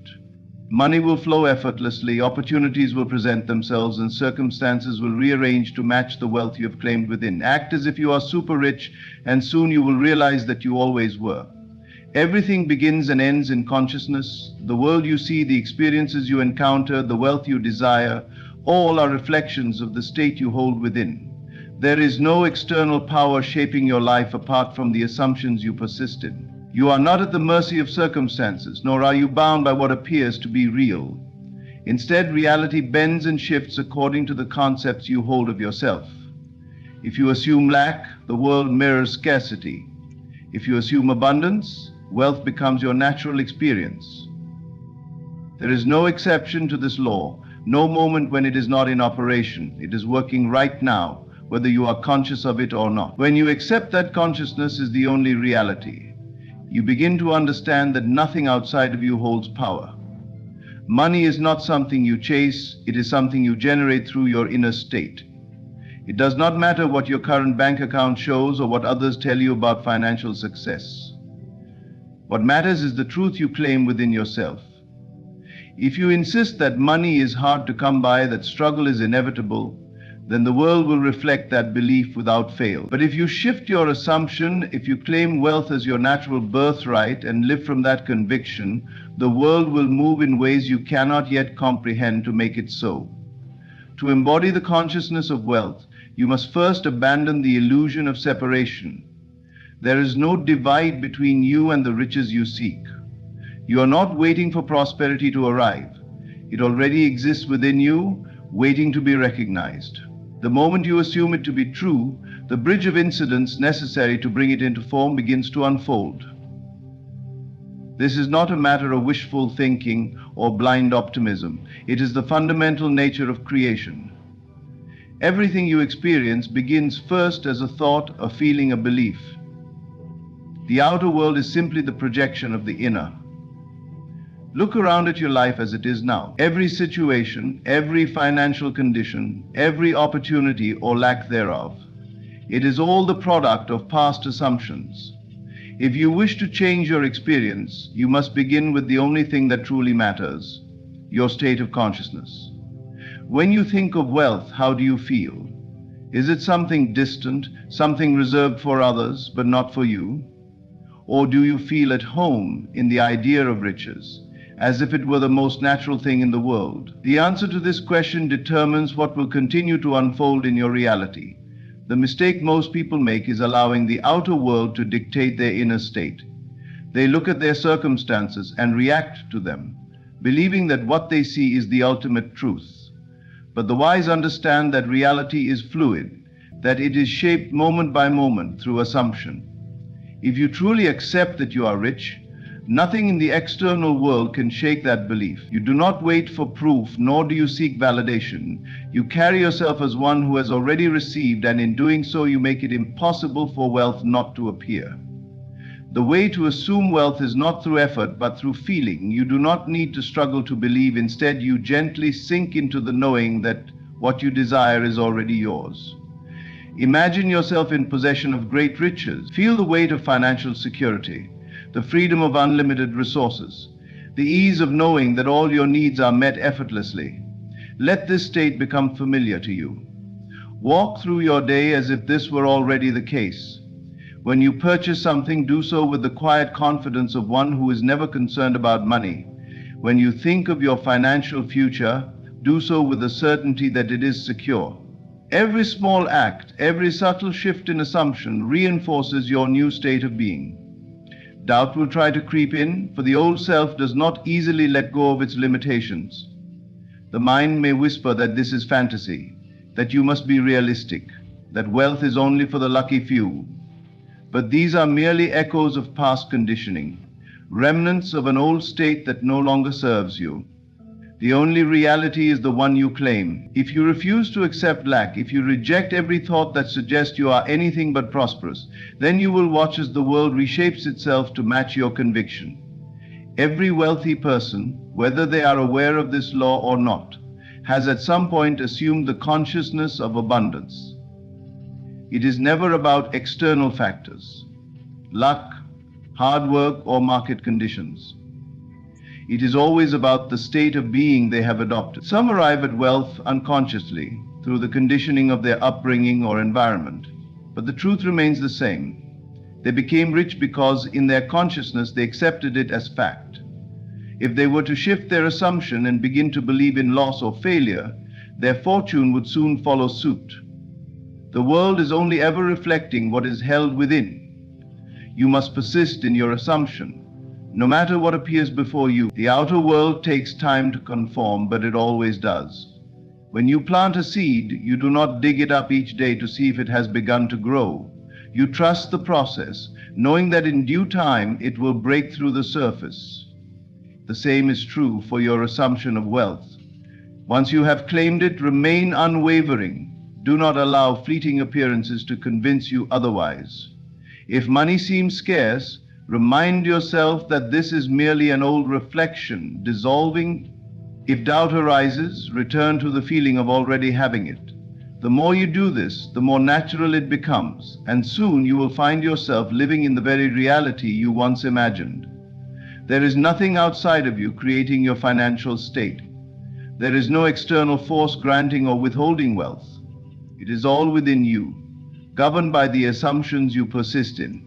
Money will flow effortlessly, opportunities will present themselves, and circumstances will rearrange to match the wealth you have claimed within. Act as if you are super rich, and soon you will realize that you always were. Everything begins and ends in consciousness. The world you see, the experiences you encounter, the wealth you desire, all are reflections of the state you hold within. There is no external power shaping your life apart from the assumptions you persist in. You are not at the mercy of circumstances, nor are you bound by what appears to be real. Instead, reality bends and shifts according to the concepts you hold of yourself. If you assume lack, the world mirrors scarcity. If you assume abundance, wealth becomes your natural experience. There is no exception to this law, no moment when it is not in operation. It is working right now, whether you are conscious of it or not. When you accept that consciousness is the only reality, you begin to understand that nothing outside of you holds power. Money is not something you chase, it is something you generate through your inner state. It does not matter what your current bank account shows or what others tell you about financial success. What matters is the truth you claim within yourself. If you insist that money is hard to come by, that struggle is inevitable, then the world will reflect that belief without fail. But if you shift your assumption, if you claim wealth as your natural birthright and live from that conviction, the world will move in ways you cannot yet comprehend to make it so. To embody the consciousness of wealth, you must first abandon the illusion of separation. There is no divide between you and the riches you seek. You are not waiting for prosperity to arrive. It already exists within you, waiting to be recognized. The moment you assume it to be true, the bridge of incidents necessary to bring it into form begins to unfold. This is not a matter of wishful thinking or blind optimism. It is the fundamental nature of creation. Everything you experience begins first as a thought, a feeling, a belief. The outer world is simply the projection of the inner. Look around at your life as it is now. Every situation, every financial condition, every opportunity or lack thereof. It is all the product of past assumptions. If you wish to change your experience, you must begin with the only thing that truly matters, your state of consciousness. When you think of wealth, how do you feel? Is it something distant, something reserved for others but not for you? Or do you feel at home in the idea of riches, as if it were the most natural thing in the world? The answer to this question determines what will continue to unfold in your reality. The mistake most people make is allowing the outer world to dictate their inner state. They look at their circumstances and react to them, believing that what they see is the ultimate truth. But the wise understand that reality is fluid, that it is shaped moment by moment through assumption. If you truly accept that you are rich, nothing in the external world can shake that belief. You do not wait for proof, nor do you seek validation. You carry yourself as one who has already received, and in doing so you make it impossible for wealth not to appear. The way to assume wealth is not through effort, but through feeling. You do not need to struggle to believe. Instead, you gently sink into the knowing that what you desire is already yours. Imagine yourself in possession of great riches. Feel the weight of financial security, the freedom of unlimited resources, the ease of knowing that all your needs are met effortlessly. Let this state become familiar to you. Walk through your day as if this were already the case. When you purchase something, do so with the quiet confidence of one who is never concerned about money. When you think of your financial future, do so with the certainty that it is secure. Every small act, every subtle shift in assumption reinforces your new state of being. Doubt will try to creep in, for the old self does not easily let go of its limitations. The mind may whisper that this is fantasy, that you must be realistic, that wealth is only for the lucky few. But these are merely echoes of past conditioning, remnants of an old state that no longer serves you. The only reality is the one you claim. If you refuse to accept lack, if you reject every thought that suggests you are anything but prosperous, then you will watch as the world reshapes itself to match your conviction. Every wealthy person, whether they are aware of this law or not, has at some point assumed the consciousness of abundance. It is never about external factors, luck, hard work, or market conditions. It is always about the state of being they have adopted. Some arrive at wealth unconsciously through the conditioning of their upbringing or environment, but the truth remains the same. They became rich because in their consciousness they accepted it as fact. If they were to shift their assumption and begin to believe in loss or failure, their fortune would soon follow suit. The world is only ever reflecting what is held within. You must persist in your assumption. No matter what appears before you, the outer world takes time to conform, but it always does. When you plant a seed, you do not dig it up each day to see if it has begun to grow. You trust the process, knowing that in due time it will break through the surface. The same is true for your assumption of wealth. Once you have claimed it, remain unwavering. Do not allow fleeting appearances to convince you otherwise. If money seems scarce, remind yourself that this is merely an old reflection, dissolving. If doubt arises, return to the feeling of already having it. The more you do this, the more natural it becomes, and soon you will find yourself living in the very reality you once imagined. There is nothing outside of you creating your financial state. There is no external force granting or withholding wealth. It is all within you, governed by the assumptions you persist in.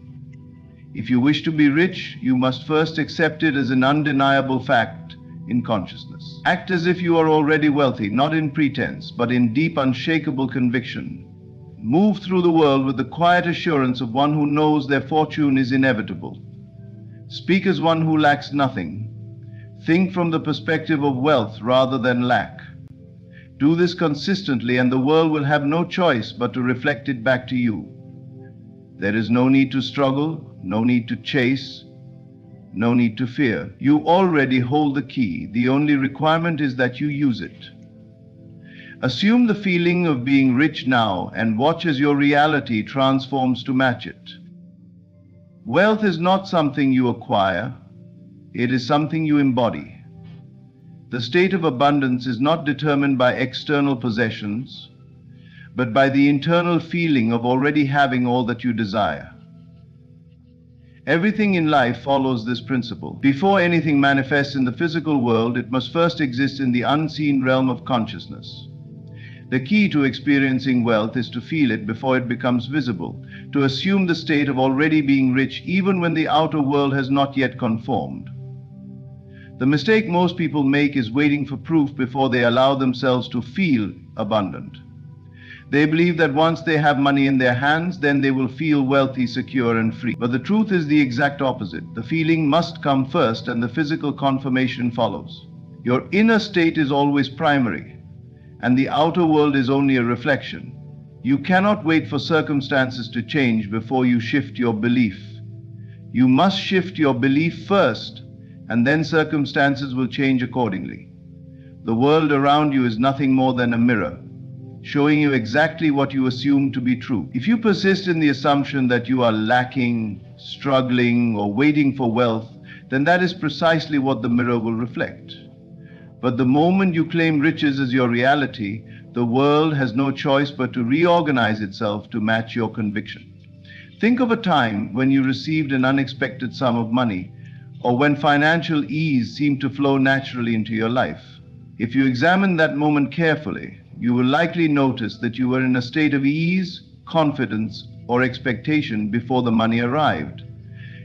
If you wish to be rich, you must first accept it as an undeniable fact in consciousness. Act as if you are already wealthy, not in pretense, but in deep, unshakable conviction. Move through the world with the quiet assurance of one who knows their fortune is inevitable. Speak as one who lacks nothing. Think from the perspective of wealth rather than lack. Do this consistently, and the world will have no choice but to reflect it back to you. There is no need to struggle, no need to chase, no need to fear. You already hold the key. The only requirement is that you use it. Assume the feeling of being rich now and watch as your reality transforms to match it. Wealth is not something you acquire, it is something you embody. The state of abundance is not determined by external possessions, but by the internal feeling of already having all that you desire. Everything in life follows this principle. Before anything manifests in the physical world, it must first exist in the unseen realm of consciousness. The key to experiencing wealth is to feel it before it becomes visible, to assume the state of already being rich even when the outer world has not yet conformed. The mistake most people make is waiting for proof before they allow themselves to feel abundant. They believe that once they have money in their hands, then they will feel wealthy, secure, and free. But the truth is the exact opposite. The feeling must come first, and the physical confirmation follows. Your inner state is always primary, and the outer world is only a reflection. You cannot wait for circumstances to change before you shift your belief. You must shift your belief first, and then circumstances will change accordingly. The world around you is nothing more than a mirror. showing you exactly what you assume to be true. If you persist in the assumption that you are lacking, struggling, or waiting for wealth, then that is precisely what the mirror will reflect. But the moment you claim riches as your reality, the world has no choice but to reorganize itself to match your conviction. Think of a time when you received an unexpected sum of money, or when financial ease seemed to flow naturally into your life. If you examine that moment carefully, you will likely notice that you were in a state of ease, confidence, or expectation before the money arrived.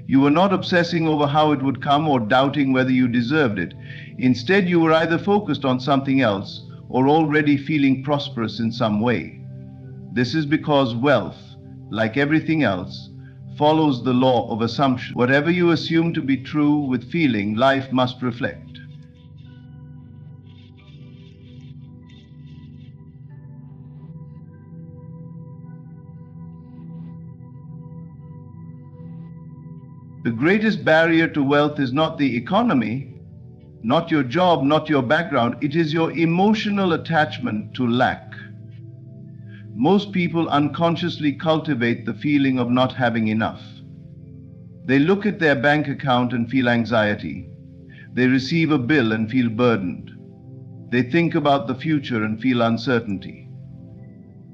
You were not obsessing over how it would come or doubting whether you deserved it. Instead, you were either focused on something else or already feeling prosperous in some way. This is because wealth, like everything else, follows the law of assumption. Whatever you assume to be true with feeling, life must reflect. The greatest barrier to wealth is not the economy, not your job, not your background. It is your emotional attachment to lack. Most people unconsciously cultivate the feeling of not having enough. They look at their bank account and feel anxiety. They receive a bill and feel burdened. They think about the future and feel uncertainty.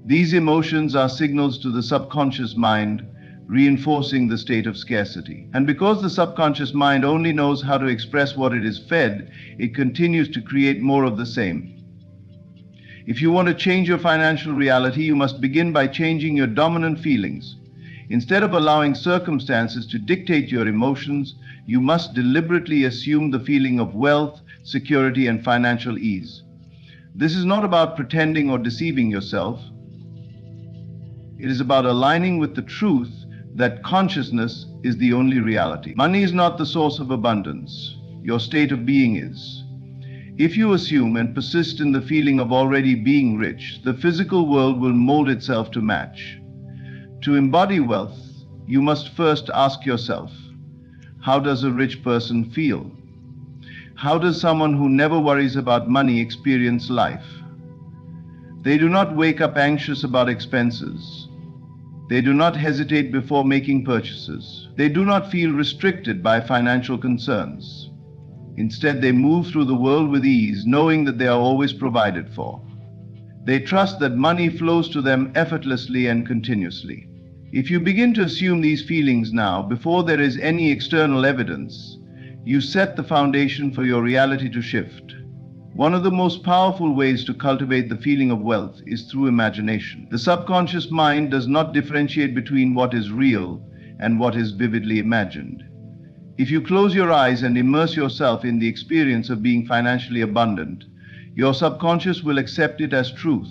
These emotions are signals to the subconscious mind, reinforcing the state of scarcity. And because the subconscious mind only knows how to express what it is fed, it continues to create more of the same. If you want to change your financial reality, you must begin by changing your dominant feelings. Instead of allowing circumstances to dictate your emotions, you must deliberately assume the feeling of wealth, security, and financial ease. This is not about pretending or deceiving yourself. It is about aligning with the truth that consciousness is the only reality. Money is not the source of abundance. Your state of being is. If you assume and persist in the feeling of already being rich, the physical world will mold itself to match. To embody wealth, you must first ask yourself, how does a rich person feel? How does someone who never worries about money experience life? They do not wake up anxious about expenses. They do not hesitate before making purchases. They do not feel restricted by financial concerns. Instead, they move through the world with ease, knowing that they are always provided for. They trust that money flows to them effortlessly and continuously. If you begin to assume these feelings now, before there is any external evidence, you set the foundation for your reality to shift. One of the most powerful ways to cultivate the feeling of wealth is through imagination. The subconscious mind does not differentiate between what is real and what is vividly imagined. If you close your eyes and immerse yourself in the experience of being financially abundant, your subconscious will accept it as truth.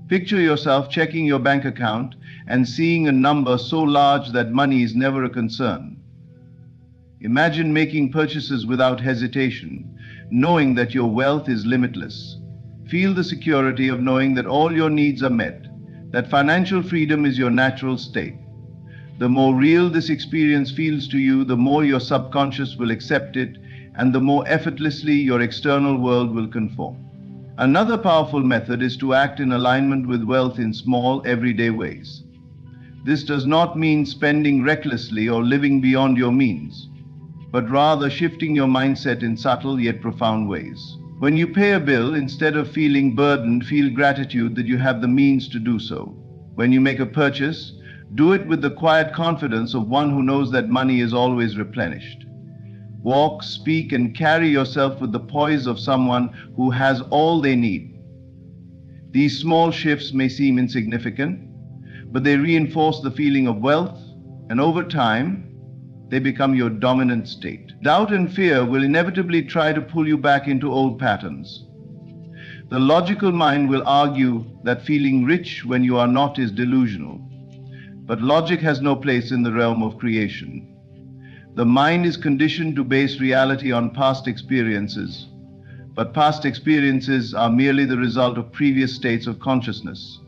Picture yourself checking your bank account and seeing a number so large that money is never a concern. Imagine making purchases without hesitation, knowing that your wealth is limitless. Feel the security of knowing that all your needs are met, that financial freedom is your natural state. The more real this experience feels to you, the more your subconscious will accept it, and the more effortlessly your external world will conform. Another powerful method is to act in alignment with wealth in small, everyday ways. This does not mean spending recklessly or living beyond your means, but rather shifting your mindset in subtle yet profound ways. When you pay a bill, instead of feeling burdened, feel gratitude that you have the means to do so. When you make a purchase, do it with the quiet confidence of one who knows that money is always replenished. Walk, speak, and carry yourself with the poise of someone who has all they need. These small shifts may seem insignificant, but they reinforce the feeling of wealth, and over time, they become your dominant state. Doubt and fear will inevitably try to pull you back into old patterns. The logical mind will argue that feeling rich when you are not is delusional. But logic has no place in the realm of creation. The mind is conditioned to base reality on past experiences, but past experiences are merely the result of previous states of consciousness.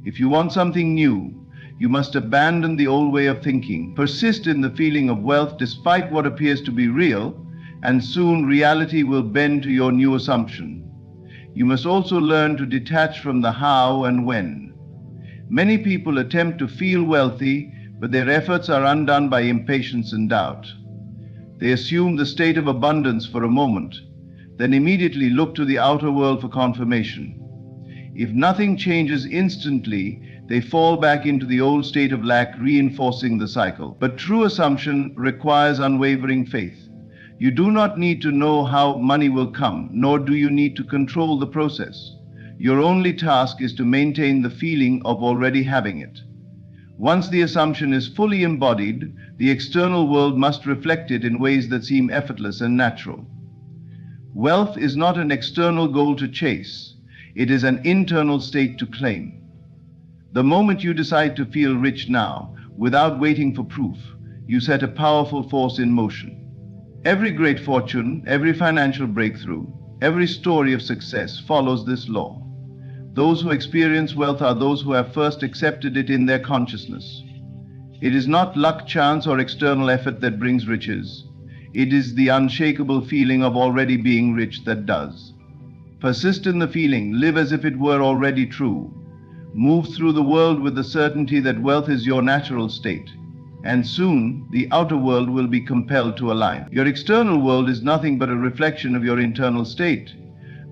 If you want something new, you must abandon the old way of thinking, persist in the feeling of wealth despite what appears to be real, and soon reality will bend to your new assumption. You must also learn to detach from the how and when. Many people attempt to feel wealthy, but their efforts are undone by impatience and doubt. They assume the state of abundance for a moment, then immediately look to the outer world for confirmation. If nothing changes instantly, they fall back into the old state of lack, reinforcing the cycle. But true assumption requires unwavering faith. You do not need to know how money will come, nor do you need to control the process. Your only task is to maintain the feeling of already having it. Once the assumption is fully embodied, the external world must reflect it in ways that seem effortless and natural. Wealth is not an external goal to chase. It is an internal state to claim. The moment you decide to feel rich now, without waiting for proof, you set a powerful force in motion. Every great fortune, every financial breakthrough, every story of success follows this law. Those who experience wealth are those who have first accepted it in their consciousness. It is not luck, chance, or external effort that brings riches. It is the unshakable feeling of already being rich that does. Persist in the feeling, live as if it were already true. Move through the world with the certainty that wealth is your natural state. And soon, the outer world will be compelled to align. Your external world is nothing but a reflection of your internal state.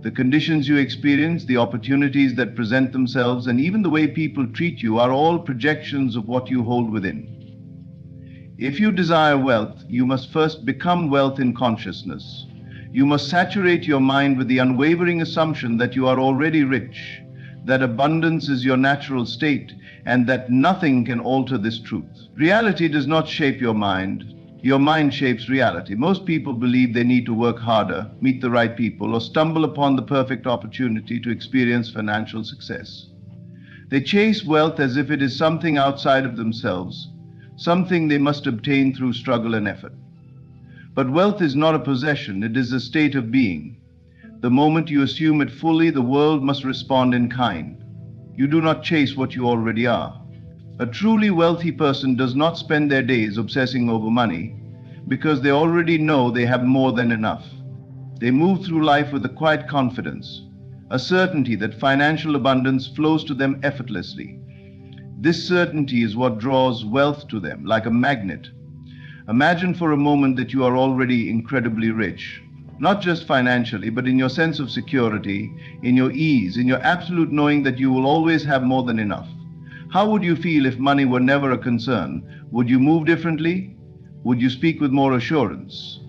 The conditions you experience, the opportunities that present themselves, and even the way people treat you are all projections of what you hold within. If you desire wealth, you must first become wealth in consciousness. You must saturate your mind with the unwavering assumption that you are already rich, that abundance is your natural state, and that nothing can alter this truth. Reality does not shape your mind. Your mind shapes reality. Most people believe they need to work harder, meet the right people, or stumble upon the perfect opportunity to experience financial success. They chase wealth as if it is something outside of themselves, something they must obtain through struggle and effort. But wealth is not a possession, it is a state of being. The moment you assume it fully, the world must respond in kind. You do not chase what you already are. A truly wealthy person does not spend their days obsessing over money because they already know they have more than enough. They move through life with a quiet confidence, a certainty that financial abundance flows to them effortlessly. This certainty is what draws wealth to them, like a magnet. Imagine for a moment that you are already incredibly rich, not just financially, but in your sense of security, in your ease, in your absolute knowing that you will always have more than enough. How would you feel if money were never a concern? Would you move differently? Would you speak with more assurance?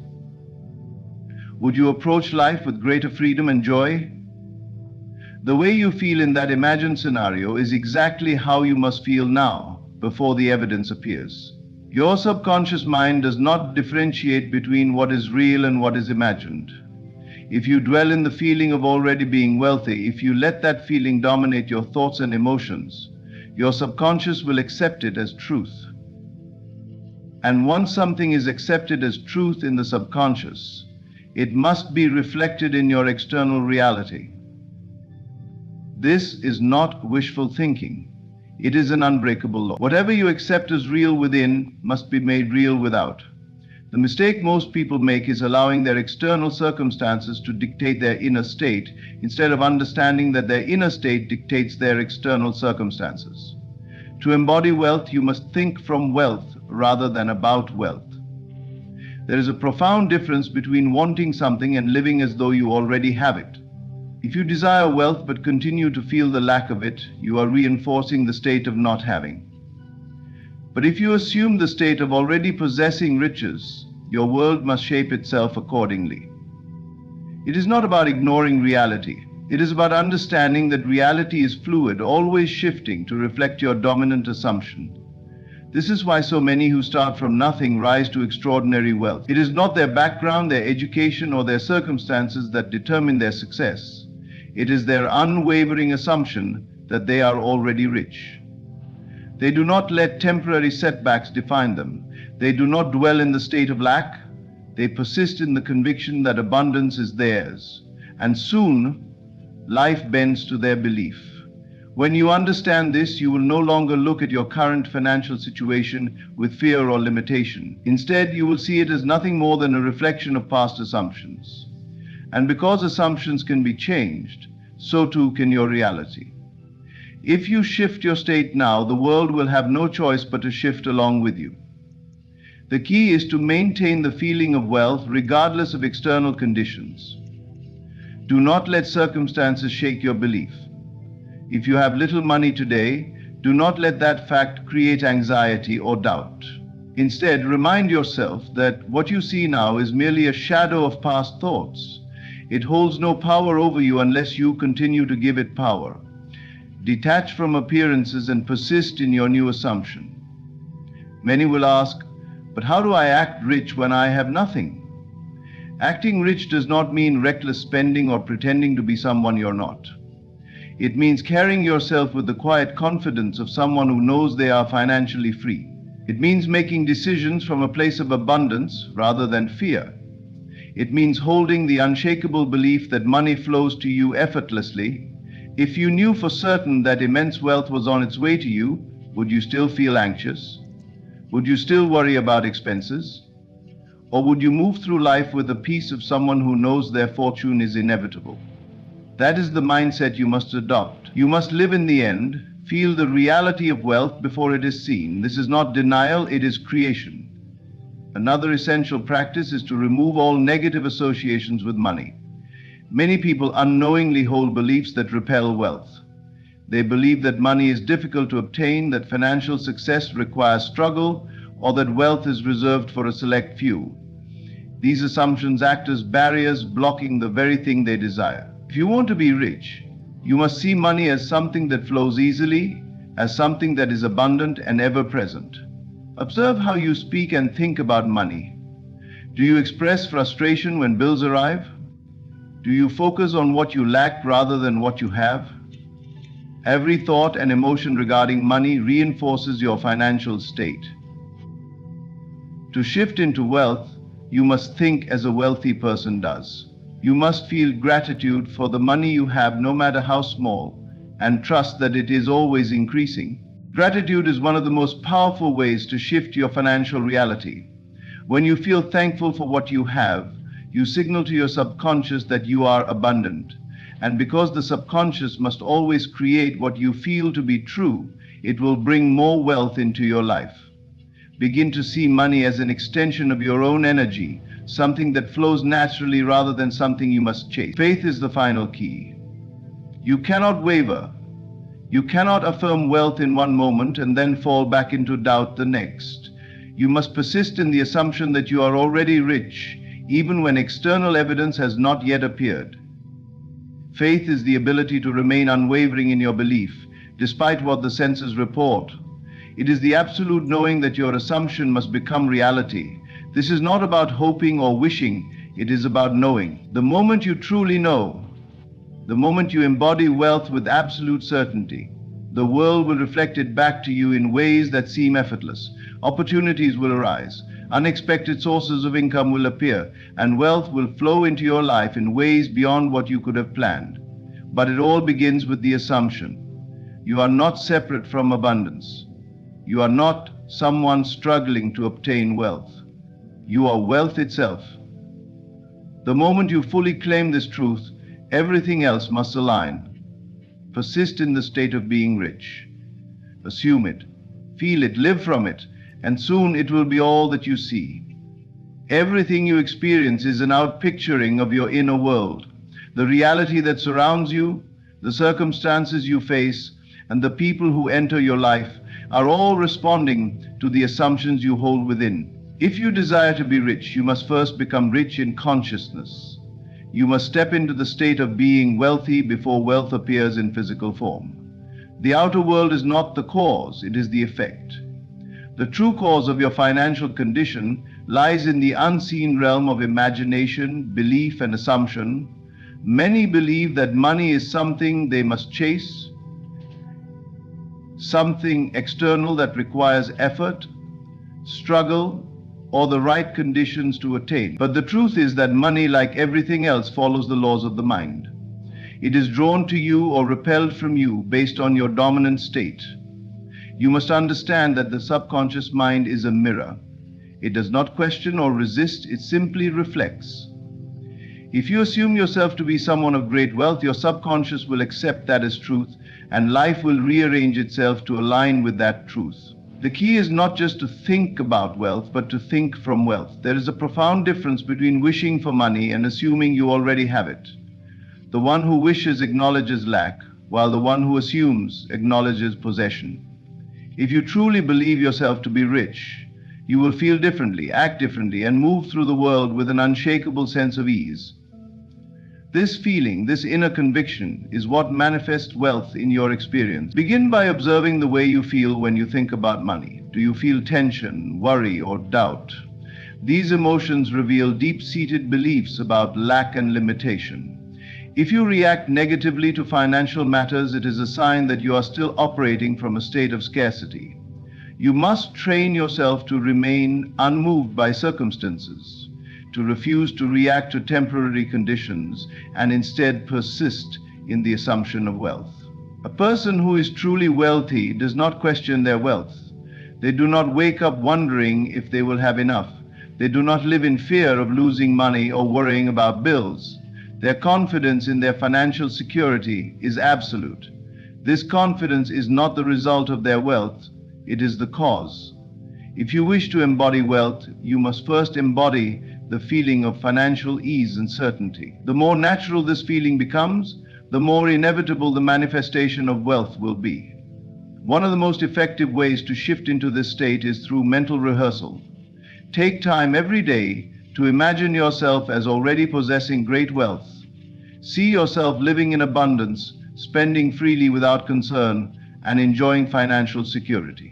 Would you approach life with greater freedom and joy? The way you feel in that imagined scenario is exactly how you must feel now, before the evidence appears. Your subconscious mind does not differentiate between what is real and what is imagined. If you dwell in the feeling of already being wealthy, if you let that feeling dominate your thoughts and emotions, your subconscious will accept it as truth. And once something is accepted as truth in the subconscious, it must be reflected in your external reality. This is not wishful thinking. It is an unbreakable law. Whatever you accept as real within must be made real without. The mistake most people make is allowing their external circumstances to dictate their inner state, instead of understanding that their inner state dictates their external circumstances. To embody wealth, you must think from wealth rather than about wealth. There is a profound difference between wanting something and living as though you already have it. If you desire wealth but continue to feel the lack of it, you are reinforcing the state of not having. But if you assume the state of already possessing riches, your world must shape itself accordingly. It is not about ignoring reality. It is about understanding that reality is fluid, always shifting to reflect your dominant assumption. This is why so many who start from nothing rise to extraordinary wealth. It is not their background, their education, or their circumstances that determine their success. It is their unwavering assumption that they are already rich. They do not let temporary setbacks define them. They do not dwell in the state of lack. They persist in the conviction that abundance is theirs. And soon, life bends to their belief. When you understand this, you will no longer look at your current financial situation with fear or limitation. Instead, you will see it as nothing more than a reflection of past assumptions. And because assumptions can be changed, so too can your reality. If you shift your state now, the world will have no choice but to shift along with you. The key is to maintain the feeling of wealth regardless of external conditions. Do not let circumstances shake your belief. If you have little money today, do not let that fact create anxiety or doubt. Instead, remind yourself that what you see now is merely a shadow of past thoughts. It holds no power over you unless you continue to give it power. Detach from appearances and persist in your new assumption. Many will ask, but how do I act rich when I have nothing? Acting rich does not mean reckless spending or pretending to be someone you're not. It means carrying yourself with the quiet confidence of someone who knows they are financially free. It means making decisions from a place of abundance rather than fear. It means holding the unshakable belief that money flows to you effortlessly. If you knew for certain that immense wealth was on its way to you, would you still feel anxious? Would you still worry about expenses? Or would you move through life with the peace of someone who knows their fortune is inevitable? That is the mindset you must adopt. You must live in the end, feel the reality of wealth before it is seen. This is not denial, it is creation. Another essential practice is to remove all negative associations with money. Many people unknowingly hold beliefs that repel wealth. They believe that money is difficult to obtain, that financial success requires struggle, or that wealth is reserved for a select few. These assumptions act as barriers blocking the very thing they desire. If you want to be rich, you must see money as something that flows easily, as something that is abundant and ever-present. Observe how you speak and think about money. Do you express frustration when bills arrive? Do you focus on what you lack rather than what you have? Every thought and emotion regarding money reinforces your financial state. To shift into wealth, you must think as a wealthy person does. You must feel gratitude for the money you have, no matter how small, and trust that it is always increasing. Gratitude is one of the most powerful ways to shift your financial reality. When you feel thankful for what you have, you signal to your subconscious that you are abundant. And because the subconscious must always create what you feel to be true, it will bring more wealth into your life. Begin to see money as an extension of your own energy, something that flows naturally rather than something you must chase. Faith is the final key. You cannot waver. You cannot affirm wealth in one moment and then fall back into doubt the next. You must persist in the assumption that you are already rich, even when external evidence has not yet appeared. Faith is the ability to remain unwavering in your belief, despite what the senses report. It is the absolute knowing that your assumption must become reality. This is not about hoping or wishing, it is about knowing. The moment you truly know, the moment you embody wealth with absolute certainty, the world will reflect it back to you in ways that seem effortless. Opportunities will arise, unexpected sources of income will appear, and wealth will flow into your life in ways beyond what you could have planned. But it all begins with the assumption. You are not separate from abundance. You are not someone struggling to obtain wealth. You are wealth itself. The moment you fully claim this truth, everything else must align. Persist in the state of being rich. Assume it, feel it, live from it, and soon it will be all that you see. Everything you experience is an outpicturing of your inner world. The reality that surrounds you, the circumstances you face, and the people who enter your life are all responding to the assumptions you hold within. If you desire to be rich, you must first become rich in consciousness. You must step into the state of being wealthy before wealth appears in physical form. The outer world is not the cause, it is the effect. The true cause of your financial condition lies in the unseen realm of imagination, belief, and assumption. Many believe that money is something they must chase, something external that requires effort, struggle, or the right conditions to attain. But the truth is that money, like everything else, follows the laws of the mind. It is drawn to you or repelled from you based on your dominant state. You must understand that the subconscious mind is a mirror. It does not question or resist, it simply reflects. If you assume yourself to be someone of great wealth, your subconscious will accept that as truth, and life will rearrange itself to align with that truth. The key is not just to think about wealth, but to think from wealth. There is a profound difference between wishing for money and assuming you already have it. The one who wishes acknowledges lack, while the one who assumes acknowledges possession. If you truly believe yourself to be rich, you will feel differently, act differently, and move through the world with an unshakable sense of ease. This feeling, this inner conviction, is what manifests wealth in your experience. Begin by observing the way you feel when you think about money. Do you feel tension, worry, or doubt? These emotions reveal deep-seated beliefs about lack and limitation. If you react negatively to financial matters, it is a sign that you are still operating from a state of scarcity. You must train yourself to remain unmoved by circumstances, to refuse to react to temporary conditions, and instead persist in the assumption of wealth. A person who is truly wealthy does not question their wealth. They do not wake up wondering if they will have enough. They do not live in fear of losing money or worrying about bills. Their confidence in their financial security is absolute. This confidence is not the result of their wealth, it is the cause. If you wish to embody wealth, you must first embody the feeling of financial ease and certainty. The more natural this feeling becomes, the more inevitable the manifestation of wealth will be. One of the most effective ways to shift into this state is through mental rehearsal. Take time every day to imagine yourself as already possessing great wealth. See yourself living in abundance, spending freely without concern, and enjoying financial security.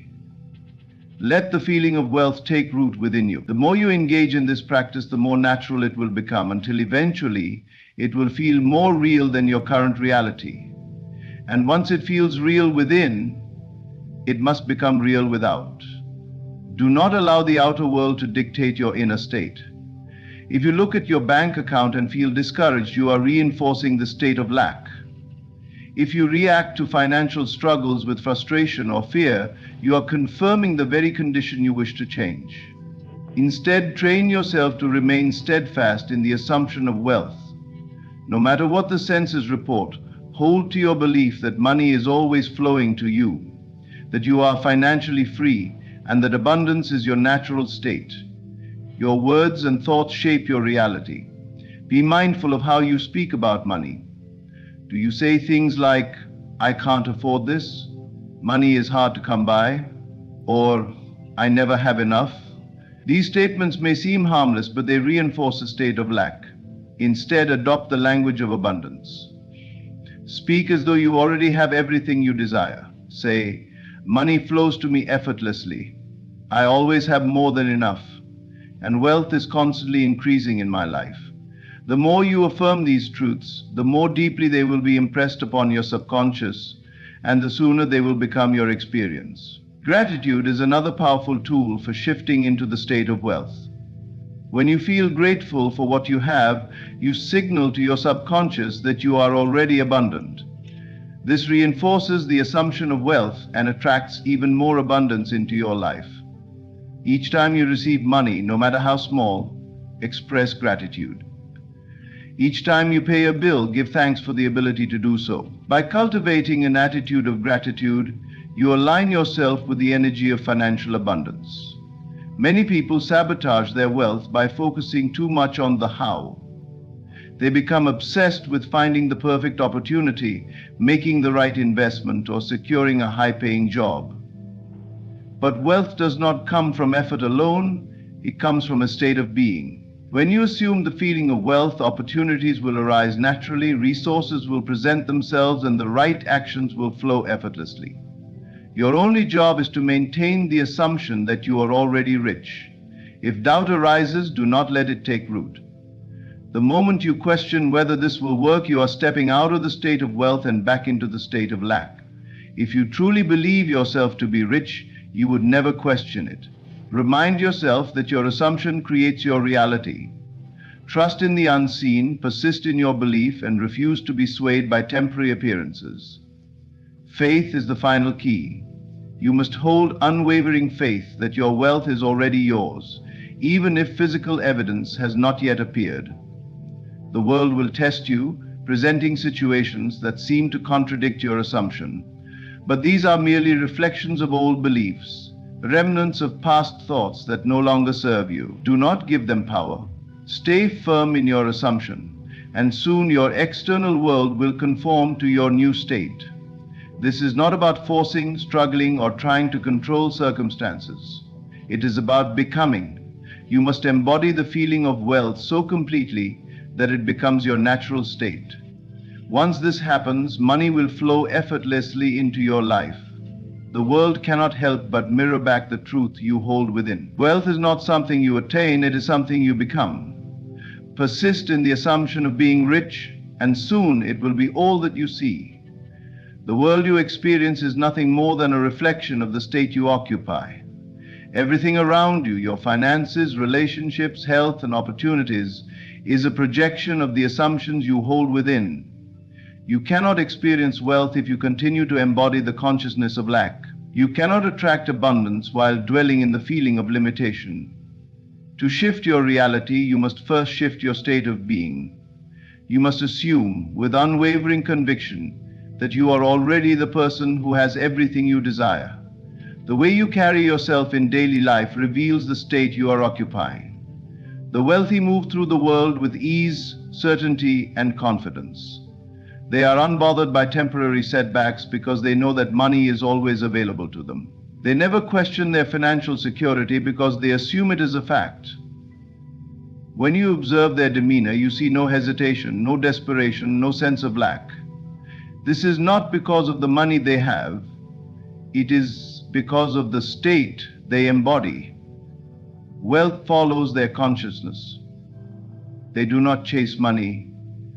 Let the feeling of wealth take root within you. The more you engage in this practice, the more natural it will become, until eventually it will feel more real than your current reality. And once it feels real within, it must become real without. Do not allow the outer world to dictate your inner state. If you look at your bank account and feel discouraged, you are reinforcing the state of lack. If you react to financial struggles with frustration or fear, you are confirming the very condition you wish to change. Instead, train yourself to remain steadfast in the assumption of wealth. No matter what the senses report, hold to your belief that money is always flowing to you, that you are financially free, and that abundance is your natural state. Your words and thoughts shape your reality. Be mindful of how you speak about money. Do you say things like, "I can't afford this," "money is hard to come by," or "I never have enough"? These statements may seem harmless, but they reinforce a state of lack. Instead, adopt the language of abundance. Speak as though you already have everything you desire. Say, "Money flows to me effortlessly. I always have more than enough, and wealth is constantly increasing in my life." The more you affirm these truths, the more deeply they will be impressed upon your subconscious, and the sooner they will become your experience. Gratitude is another powerful tool for shifting into the state of wealth. When you feel grateful for what you have, you signal to your subconscious that you are already abundant. This reinforces the assumption of wealth and attracts even more abundance into your life. Each time you receive money, no matter how small, express gratitude. Each time you pay a bill, give thanks for the ability to do so. By cultivating an attitude of gratitude, you align yourself with the energy of financial abundance. Many people sabotage their wealth by focusing too much on the how. They become obsessed with finding the perfect opportunity, making the right investment, or securing a high-paying job. But wealth does not come from effort alone, it comes from a state of being. When you assume the feeling of wealth, opportunities will arise naturally, resources will present themselves, and the right actions will flow effortlessly. Your only job is to maintain the assumption that you are already rich. If doubt arises, do not let it take root. The moment you question whether this will work, you are stepping out of the state of wealth and back into the state of lack. If you truly believe yourself to be rich, you would never question it. Remind yourself that your assumption creates your reality. Trust in the unseen, persist in your belief, and refuse to be swayed by temporary appearances. Faith is the final key. You must hold unwavering faith that your wealth is already yours, even if physical evidence has not yet appeared. The world will test you, presenting situations that seem to contradict your assumption. But these are merely reflections of old beliefs, remnants of past thoughts that no longer serve you. Do not give them power. Stay firm in your assumption, and soon your external world will conform to your new state. This is not about forcing, struggling, or trying to control circumstances. It is about becoming. You must embody the feeling of wealth so completely that it becomes your natural state. Once this happens, money will flow effortlessly into your life. The world cannot help but mirror back the truth you hold within. Wealth is not something you attain, it is something you become. Persist in the assumption of being rich, and soon it will be all that you see. The world you experience is nothing more than a reflection of the state you occupy. Everything around you, your finances, relationships, health, and opportunities, is a projection of the assumptions you hold within. You cannot experience wealth if you continue to embody the consciousness of lack. You cannot attract abundance while dwelling in the feeling of limitation. To shift your reality, you must first shift your state of being. You must assume, with unwavering conviction, that you are already the person who has everything you desire. The way you carry yourself in daily life reveals the state you are occupying. The wealthy move through the world with ease, certainty, and confidence. They are unbothered by temporary setbacks because they know that money is always available to them. They never question their financial security because they assume it is a fact. When you observe their demeanor, you see no hesitation, no desperation, no sense of lack. This is not because of the money they have, it is because of the state they embody. Wealth follows their consciousness. They do not chase money.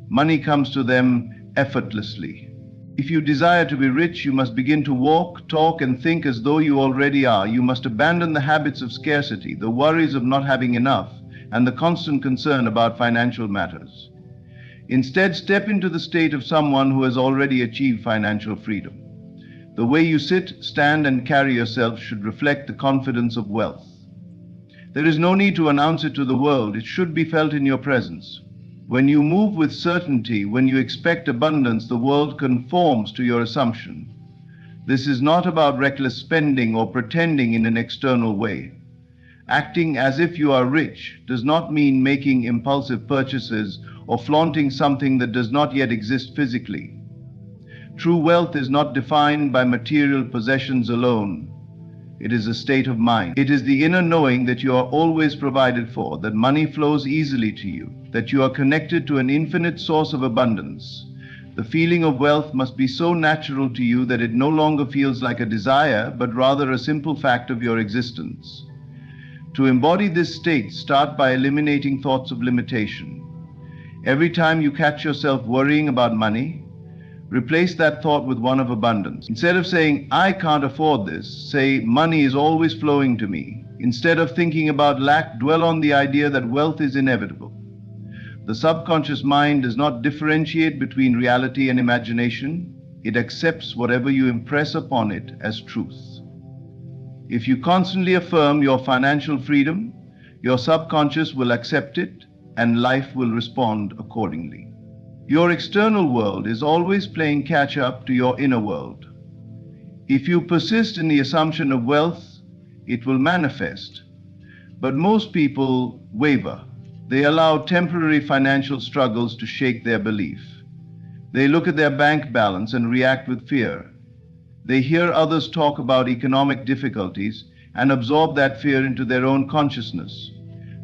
Money comes to them effortlessly. If you desire to be rich, you must begin to walk, talk, and think as though you already are. You must abandon the habits of scarcity, the worries of not having enough, and the constant concern about financial matters. Instead, step into the state of someone who has already achieved financial freedom. The way you sit, stand, and carry yourself should reflect the confidence of wealth. There is no need to announce it to the world. It should be felt in your presence. When you move with certainty, when you expect abundance, the world conforms to your assumption. This is not about reckless spending or pretending in an external way. Acting as if you are rich does not mean making impulsive purchases or flaunting something that does not yet exist physically. True wealth is not defined by material possessions alone. It is a state of mind. It is the inner knowing that you are always provided for, that money flows easily to you, that you are connected to an infinite source of abundance. The feeling of wealth must be so natural to you that it no longer feels like a desire, but rather a simple fact of your existence. To embody this state, start by eliminating thoughts of limitation. Every time you catch yourself worrying about money, replace that thought with one of abundance. Instead of saying, "I can't afford this," say, "Money is always flowing to me." Instead of thinking about lack, dwell on the idea that wealth is inevitable. The subconscious mind does not differentiate between reality and imagination. It accepts whatever you impress upon it as truth. If you constantly affirm your financial freedom, your subconscious will accept it, and life will respond accordingly. Your external world is always playing catch-up to your inner world. If you persist in the assumption of wealth, it will manifest. But most people waver. They allow temporary financial struggles to shake their belief. They look at their bank balance and react with fear. They hear others talk about economic difficulties and absorb that fear into their own consciousness.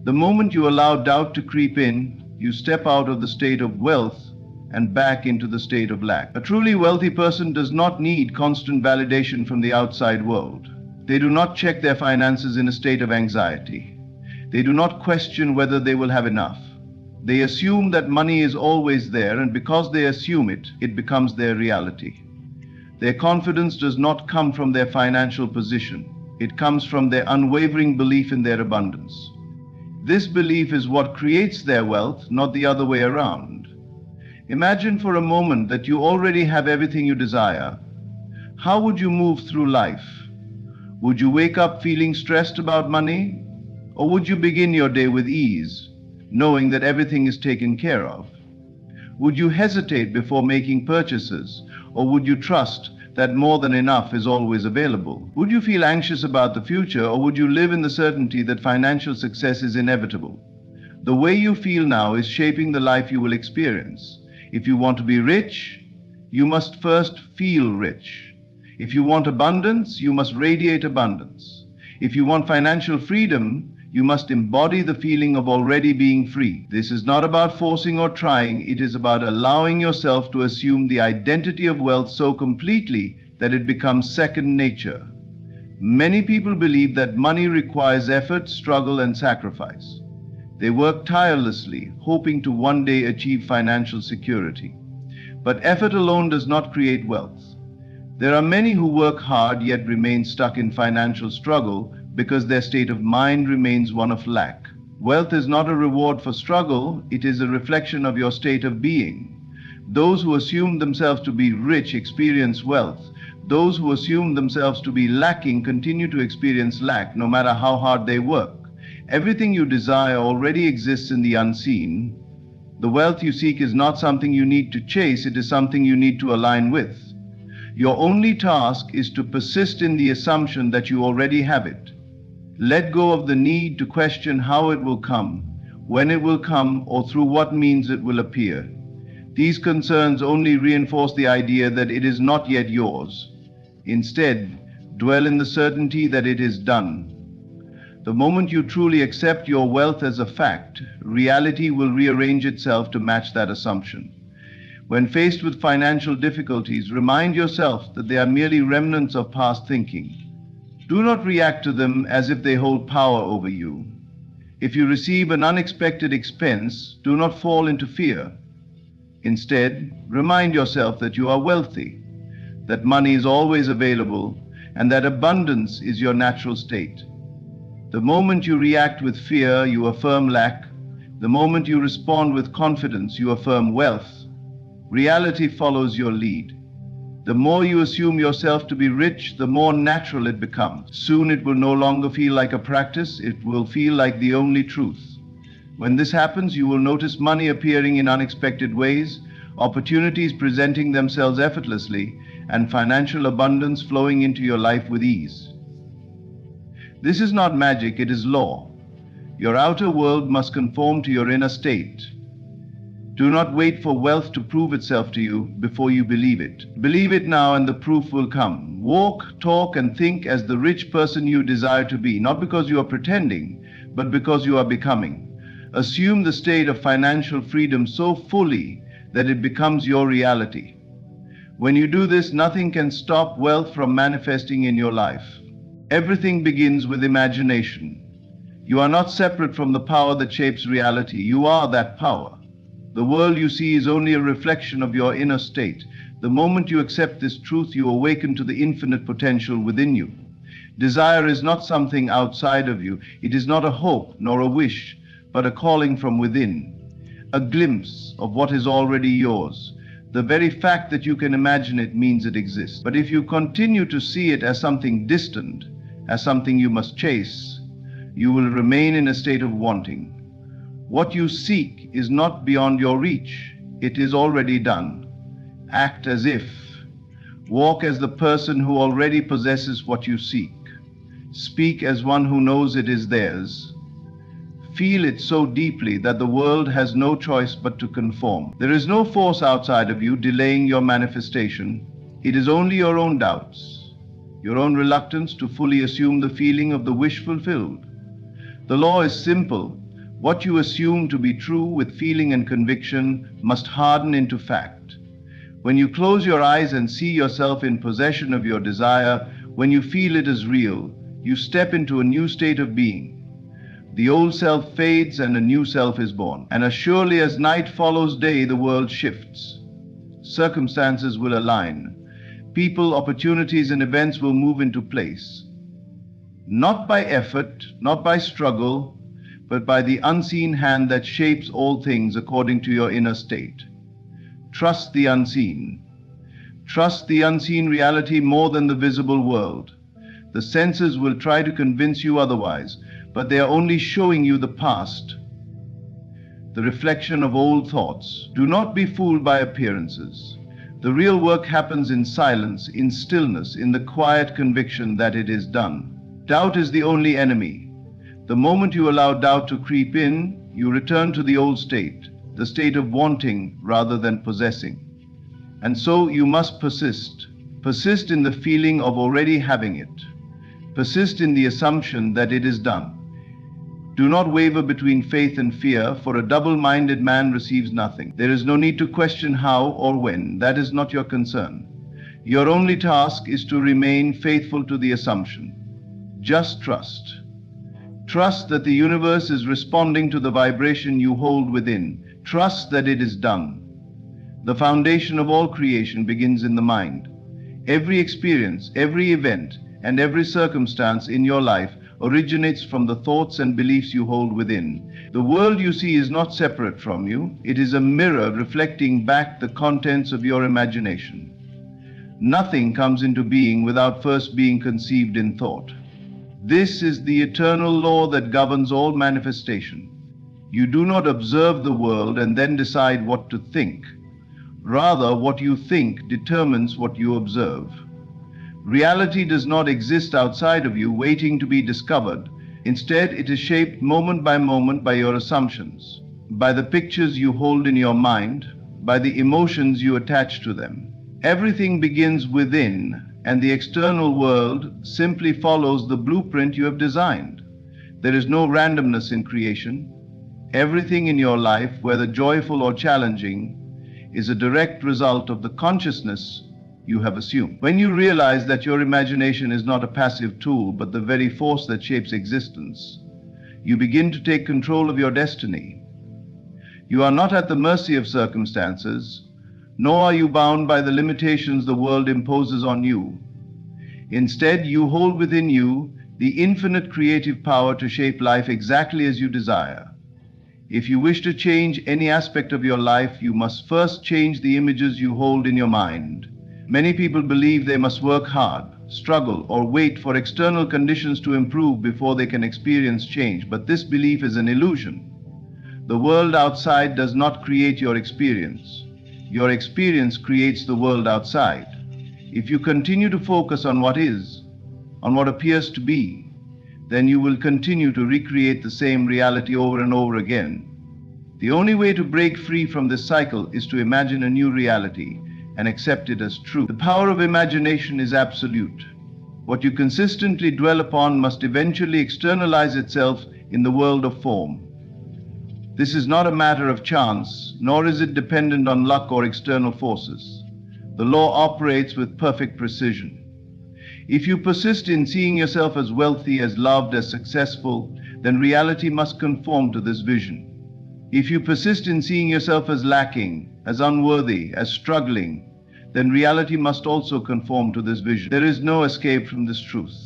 The moment you allow doubt to creep in, you step out of the state of wealth and back into the state of lack. A truly wealthy person does not need constant validation from the outside world. They do not check their finances in a state of anxiety. They do not question whether they will have enough. They assume that money is always there, and because they assume it, it becomes their reality. Their confidence does not come from their financial position. It comes from their unwavering belief in their abundance. This belief is what creates their wealth, not the other way around. Imagine for a moment that you already have everything you desire. How would you move through life? Would you wake up feeling stressed about money? Or would you begin your day with ease, knowing that everything is taken care of? Would you hesitate before making purchases, or would you trust that more than enough is always available? Would you feel anxious about the future, or would you live in the certainty that financial success is inevitable? The way you feel now is shaping the life you will experience. If you want to be rich, you must first feel rich. If you want abundance, you must radiate abundance. If you want financial freedom, you must embody the feeling of already being free. This is not about forcing or trying, it is about allowing yourself to assume the identity of wealth so completely that it becomes second nature. Many people believe that money requires effort, struggle, and sacrifice. They work tirelessly, hoping to one day achieve financial security. But effort alone does not create wealth. There are many who work hard yet remain stuck in financial struggle because their state of mind remains one of lack. Wealth is not a reward for struggle, it is a reflection of your state of being. Those who assume themselves to be rich experience wealth. Those who assume themselves to be lacking continue to experience lack, no matter how hard they work. Everything you desire already exists in the unseen. The wealth you seek is not something you need to chase, it is something you need to align with. Your only task is to persist in the assumption that you already have it. Let go of the need to question how it will come, when it will come, or through what means it will appear. These concerns only reinforce the idea that it is not yet yours. Instead, dwell in the certainty that it is done. The moment you truly accept your wealth as a fact, reality will rearrange itself to match that assumption. When faced with financial difficulties, remind yourself that they are merely remnants of past thinking. Do not react to them as if they hold power over you. If you receive an unexpected expense, do not fall into fear. Instead, remind yourself that you are wealthy, that money is always available, and that abundance is your natural state. The moment you react with fear, you affirm lack. The moment you respond with confidence, you affirm wealth. Reality follows your lead. The more you assume yourself to be rich, the more natural it becomes. Soon it will no longer feel like a practice, it will feel like the only truth. When this happens, you will notice money appearing in unexpected ways, opportunities presenting themselves effortlessly, and financial abundance flowing into your life with ease. This is not magic, it is law. Your outer world must conform to your inner state. Do not wait for wealth to prove itself to you before you believe it. Believe it now and the proof will come. Walk, talk, and think as the rich person you desire to be, not because you are pretending, but because you are becoming. Assume the state of financial freedom so fully that it becomes your reality. When you do this, nothing can stop wealth from manifesting in your life. Everything begins with imagination. You are not separate from the power that shapes reality. You are that power. The world you see is only a reflection of your inner state. The moment you accept this truth, you awaken to the infinite potential within you. Desire is not something outside of you. It is not a hope nor a wish, but a calling from within, a glimpse of what is already yours. The very fact that you can imagine it means it exists. But if you continue to see it as something distant, as something you must chase, you will remain in a state of wanting. What you seek is not beyond your reach. It is already done. Act as if. Walk as the person who already possesses what you seek. Speak as one who knows it is theirs. Feel it so deeply that the world has no choice but to conform. There is no force outside of you delaying your manifestation. It is only your own doubts, your own reluctance to fully assume the feeling of the wish fulfilled. The law is simple. What you assume to be true with feeling and conviction must harden into fact. When you close your eyes and see yourself in possession of your desire, when you feel it is real, you step into a new state of being. The old self fades and a new self is born. And as surely as night follows day, the world shifts. Circumstances will align. People, opportunities, and events will move into place. Not by effort, not by struggle, but by the unseen hand that shapes all things according to your inner state. Trust the unseen. Trust the unseen reality more than the visible world. The senses will try to convince you otherwise, but they are only showing you the past. the reflection of old thoughts. Do not be fooled by appearances. The real work happens in silence, in stillness, in the quiet conviction that it is done. Doubt is the only enemy. The moment you allow doubt to creep in, you return to the old state, the state of wanting rather than possessing. And so you must persist. Persist in the feeling of already having it. Persist in the assumption that it is done. Do not waver between faith and fear, for a double-minded man receives nothing. There is no need to question how or when. That is not your concern. Your only task is to remain faithful to the assumption. Just trust. Trust that the universe is responding to the vibration you hold within. Trust that it is done. The foundation of all creation begins in the mind. Every experience, every event, and every circumstance in your life originates from the thoughts and beliefs you hold within. The world you see is not separate from you. It is a mirror reflecting back the contents of your imagination. Nothing comes into being without first being conceived in thought. This is the eternal law that governs all manifestation. You do not observe the world and then decide what to think. Rather, what you think determines what you observe. Reality does not exist outside of you, waiting to be discovered. Instead, it is shaped moment by your assumptions, by the pictures you hold in your mind, by the emotions you attach to them. Everything begins within, and the external world simply follows the blueprint you have designed. There is no randomness in creation. Everything in your life, whether joyful or challenging, is a direct result of the consciousness you have assumed. When you realize that your imagination is not a passive tool, but the very force that shapes existence, you begin to take control of your destiny. You are not at the mercy of circumstances, nor are you bound by the limitations the world imposes on you. Instead, you hold within you the infinite creative power to shape life exactly as you desire. If you wish to change any aspect of your life, you must first change the images you hold in your mind. Many people believe they must work hard, struggle, or wait for external conditions to improve before they can experience change, but this belief is an illusion. The world outside does not create your experience. Your experience creates the world outside. If you continue to focus on what is, on what appears to be, then you will continue to recreate the same reality over and over again. The only way to break free from this cycle is to imagine a new reality and accept it as true. The power of imagination is absolute. What you consistently dwell upon must eventually externalize itself in the world of form. This is not a matter of chance, nor is it dependent on luck or external forces. The law operates with perfect precision. If you persist in seeing yourself as wealthy, as loved, as successful, then reality must conform to this vision. If you persist in seeing yourself as lacking, as unworthy, as struggling, then reality must also conform to this vision. There is no escape from this truth.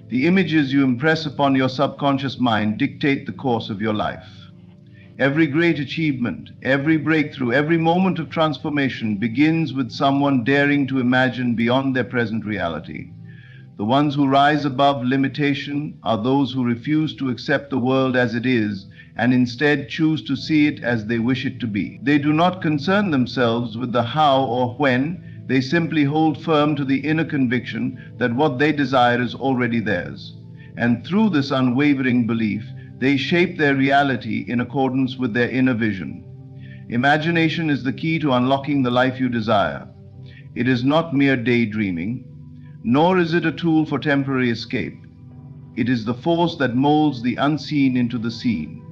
The images you impress upon your subconscious mind dictate the course of your life. Every great achievement, every breakthrough, every moment of transformation begins with someone daring to imagine beyond their present reality. The ones who rise above limitation are those who refuse to accept the world as it is and instead choose to see it as they wish it to be. They do not concern themselves with the how or when. They simply hold firm to the inner conviction that what they desire is already theirs. And through this unwavering belief, they shape their reality in accordance with their inner vision. Imagination is the key to unlocking the life you desire. It is not mere daydreaming, nor is it a tool for temporary escape. It is the force that molds the unseen into the seen.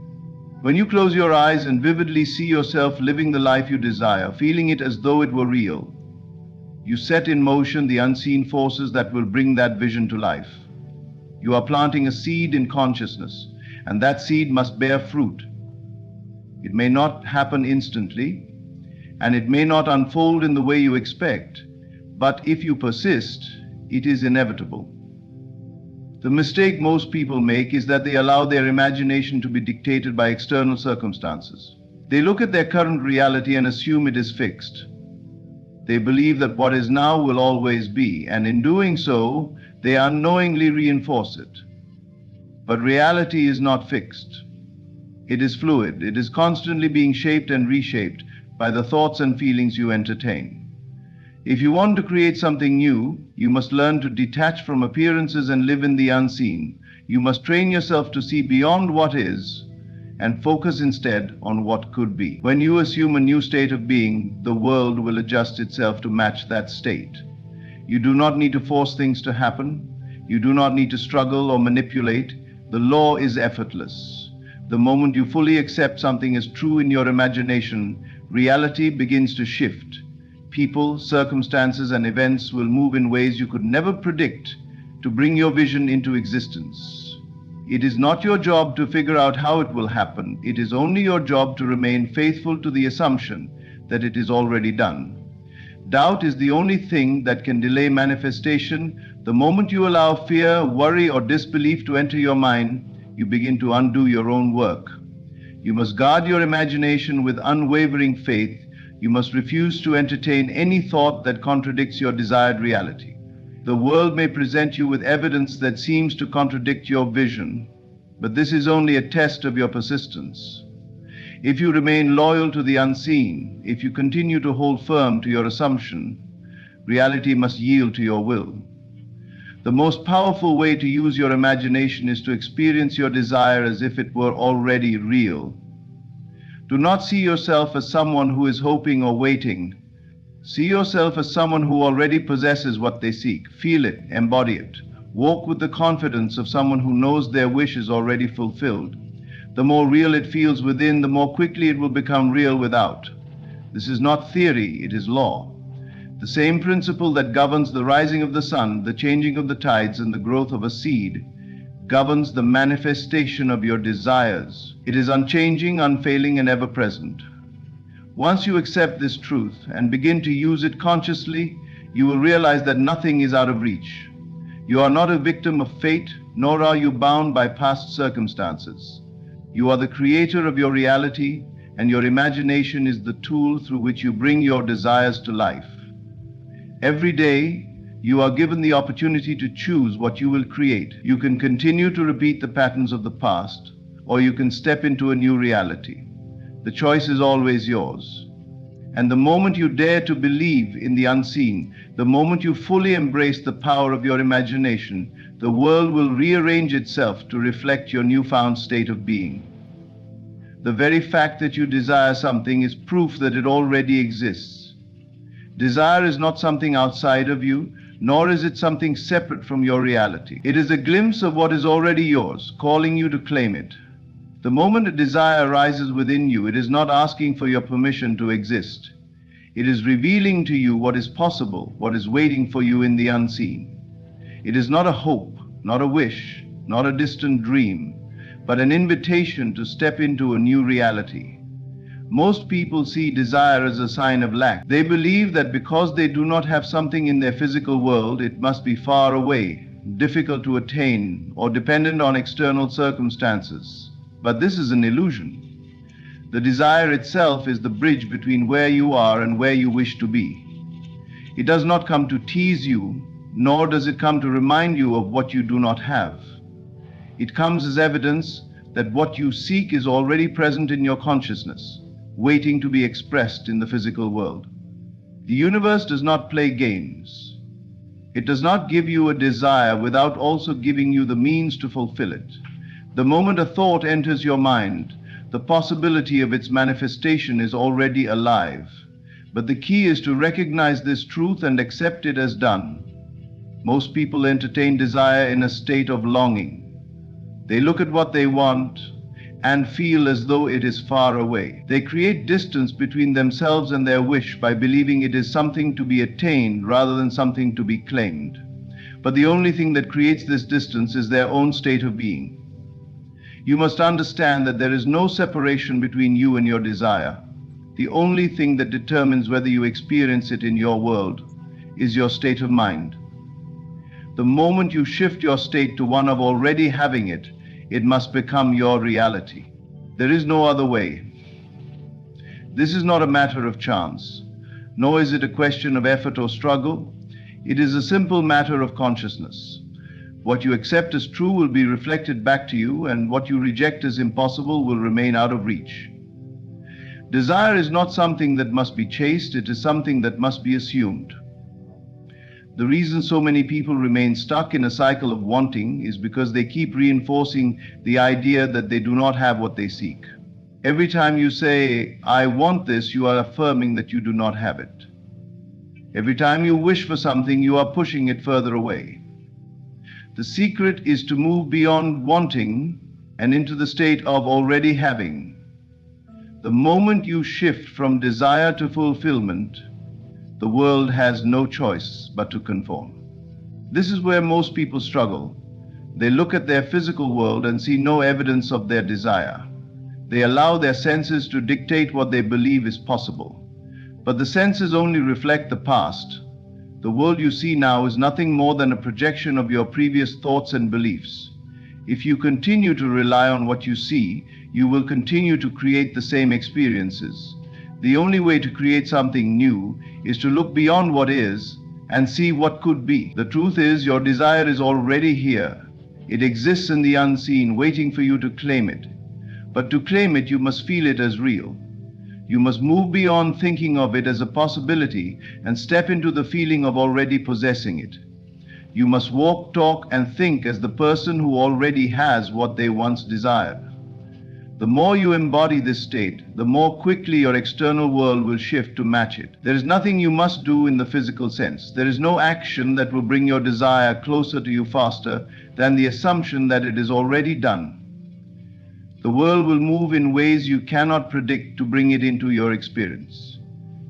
When you close your eyes and vividly see yourself living the life you desire, feeling it as though it were real, you set in motion the unseen forces that will bring that vision to life. You are planting a seed in consciousness, and that seed must bear fruit. It may not happen instantly, and it may not unfold in the way you expect, but if you persist, it is inevitable. The mistake most people make is that they allow their imagination to be dictated by external circumstances. They look at their current reality and assume it is fixed. They believe that what is now will always be, and in doing so, they unknowingly reinforce it. But reality is not fixed. It is fluid. It is constantly being shaped and reshaped by the thoughts and feelings you entertain. If you want to create something new, you must learn to detach from appearances and live in the unseen. You must train yourself to see beyond what is and focus instead on what could be. When you assume a new state of being, the world will adjust itself to match that state. You do not need to force things to happen. You do not need to struggle or manipulate. The law is effortless. The moment you fully accept something as true in your imagination, reality begins to shift. People, circumstances, and events will move in ways you could never predict to bring your vision into existence. It is not your job to figure out how it will happen. It is only your job to remain faithful to the assumption that it is already done. Doubt is the only thing that can delay manifestation. The moment you allow fear, worry, or disbelief to enter your mind, you begin to undo your own work. You must guard your imagination with unwavering faith. You must refuse to entertain any thought that contradicts your desired reality. The world may present you with evidence that seems to contradict your vision, but this is only a test of your persistence. If you remain loyal to the unseen, if you continue to hold firm to your assumption, reality must yield to your will. The most powerful way to use your imagination is to experience your desire as if it were already real. Do not see yourself as someone who is hoping or waiting. See yourself as someone who already possesses what they seek. Feel it, embody it. Walk with the confidence of someone who knows their wish is already fulfilled. The more real it feels within, the more quickly it will become real without. This is not theory, it is law. The same principle that governs the rising of the sun, the changing of the tides, and the growth of a seed governs the manifestation of your desires. It is unchanging, unfailing, and ever present. Once you accept this truth and begin to use it consciously, you will realize that nothing is out of reach. You are not a victim of fate, nor are you bound by past circumstances. You are the creator of your reality, and your imagination is the tool through which you bring your desires to life. Every day, you are given the opportunity to choose what you will create. You can continue to repeat the patterns of the past, or you can step into a new reality. The choice is always yours. And the moment you dare to believe in the unseen, the moment you fully embrace the power of your imagination, the world will rearrange itself to reflect your newfound state of being. The very fact that you desire something is proof that it already exists. Desire is not something outside of you, nor is it something separate from your reality. It is a glimpse of what is already yours, calling you to claim it. The moment a desire arises within you, it is not asking for your permission to exist. It is revealing to you what is possible, what is waiting for you in the unseen. It is not a hope, not a wish, not a distant dream, but an invitation to step into a new reality. Most people see desire as a sign of lack. They believe that because they do not have something in their physical world, it must be far away, difficult to attain, or dependent on external circumstances. But this is an illusion. The desire itself is the bridge between where you are and where you wish to be. It does not come to tease you, nor does it come to remind you of what you do not have. It comes as evidence that what you seek is already present in your consciousness, waiting to be expressed in the physical world. The universe does not play games. It does not give you a desire without also giving you the means to fulfill it. The moment a thought enters your mind, the possibility of its manifestation is already alive. But the key is to recognize this truth and accept it as done. Most people entertain desire in a state of longing. They look at what they want and feel as though it is far away. They create distance between themselves and their wish by believing it is something to be attained rather than something to be claimed. But the only thing that creates this distance is their own state of being. You must understand that there is no separation between you and your desire. The only thing that determines whether you experience it in your world is your state of mind. The moment you shift your state to one of already having it, it must become your reality. There is no other way. This is not a matter of chance, nor is it a question of effort or struggle. It is a simple matter of consciousness. What you accept as true will be reflected back to you, and what you reject as impossible will remain out of reach. Desire is not something that must be chased, it is something that must be assumed. The reason so many people remain stuck in a cycle of wanting is because they keep reinforcing the idea that they do not have what they seek. Every time you say, "I want this," you are affirming that you do not have it. Every time you wish for something, you are pushing it further away. The secret is to move beyond wanting and into the state of already having. The moment you shift from desire to fulfillment, the world has no choice but to conform. This is where most people struggle. They look at their physical world and see no evidence of their desire. They allow their senses to dictate what they believe is possible. But the senses only reflect the past. The world you see now is nothing more than a projection of your previous thoughts and beliefs. If you continue to rely on what you see, you will continue to create the same experiences. The only way to create something new is to look beyond what is and see what could be. The truth is, your desire is already here. It exists in the unseen, waiting for you to claim it. But to claim it, you must feel it as real. You must move beyond thinking of it as a possibility and step into the feeling of already possessing it. You must walk, talk, and think as the person who already has what they once desired. The more you embody this state, the more quickly your external world will shift to match it. There is nothing you must do in the physical sense. There is no action that will bring your desire closer to you faster than the assumption that it is already done. The world will move in ways you cannot predict to bring it into your experience.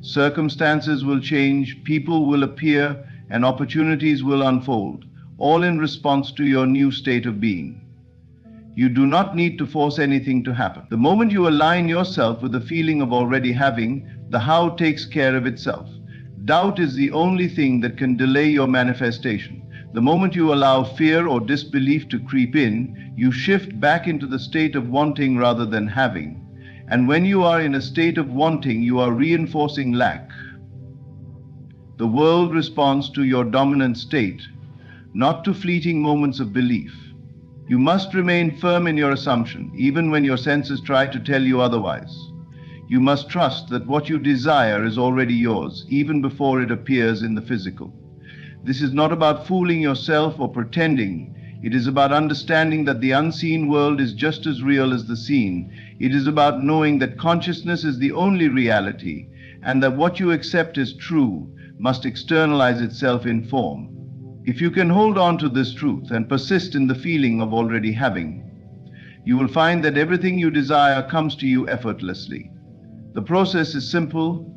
Circumstances will change, people will appear, and opportunities will unfold, all in response to your new state of being. You do not need to force anything to happen. The moment you align yourself with the feeling of already having, the how takes care of itself. Doubt is the only thing that can delay your manifestation. The moment you allow fear or disbelief to creep in, you shift back into the state of wanting rather than having. And when you are in a state of wanting, you are reinforcing lack. The world responds to your dominant state, not to fleeting moments of belief. You must remain firm in your assumption, even when your senses try to tell you otherwise. You must trust that what you desire is already yours, even before it appears in the physical. This is not about fooling yourself or pretending. It is about understanding that the unseen world is just as real as the seen. It is about knowing that consciousness is the only reality, and that what you accept as true must externalize itself in form. If you can hold on to this truth and persist in the feeling of already having, you will find that everything you desire comes to you effortlessly. The process is simple.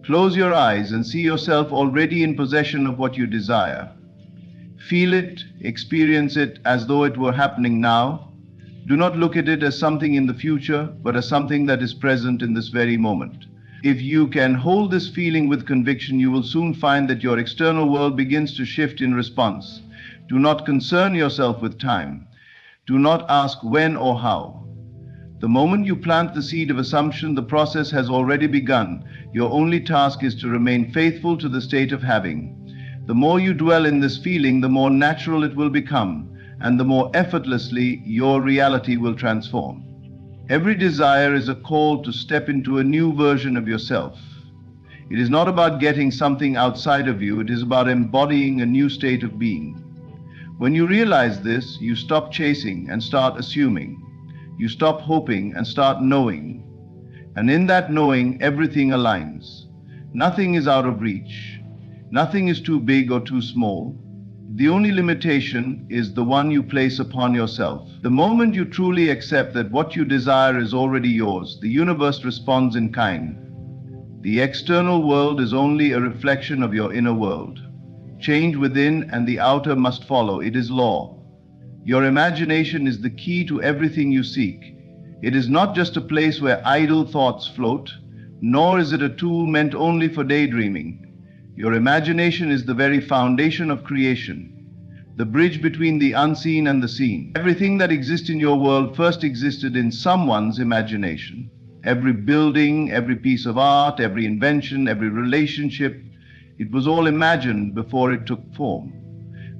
Close your eyes and see yourself already in possession of what you desire. Feel it, experience it as though it were happening now. Do not look at it as something in the future, but as something that is present in this very moment. If you can hold this feeling with conviction, you will soon find that your external world begins to shift in response. Do not concern yourself with time. Do not ask when or how. The moment you plant the seed of assumption, the process has already begun. Your only task is to remain faithful to the state of having. The more you dwell in this feeling, the more natural it will become, and the more effortlessly your reality will transform. Every desire is a call to step into a new version of yourself. It is not about getting something outside of you, it is about embodying a new state of being. When you realize this, you stop chasing and start assuming. You stop hoping and start knowing. And in that knowing, everything aligns. Nothing is out of reach. Nothing is too big or too small. The only limitation is the one you place upon yourself. The moment you truly accept that what you desire is already yours, the universe responds in kind. The external world is only a reflection of your inner world. Change within and the outer must follow. It is law. Your imagination is the key to everything you seek. It is not just a place where idle thoughts float, nor is it a tool meant only for daydreaming. Your imagination is the very foundation of creation, the bridge between the unseen and the seen. Everything that exists in your world first existed in someone's imagination. Every building, every piece of art, every invention, every relationship, it was all imagined before it took form.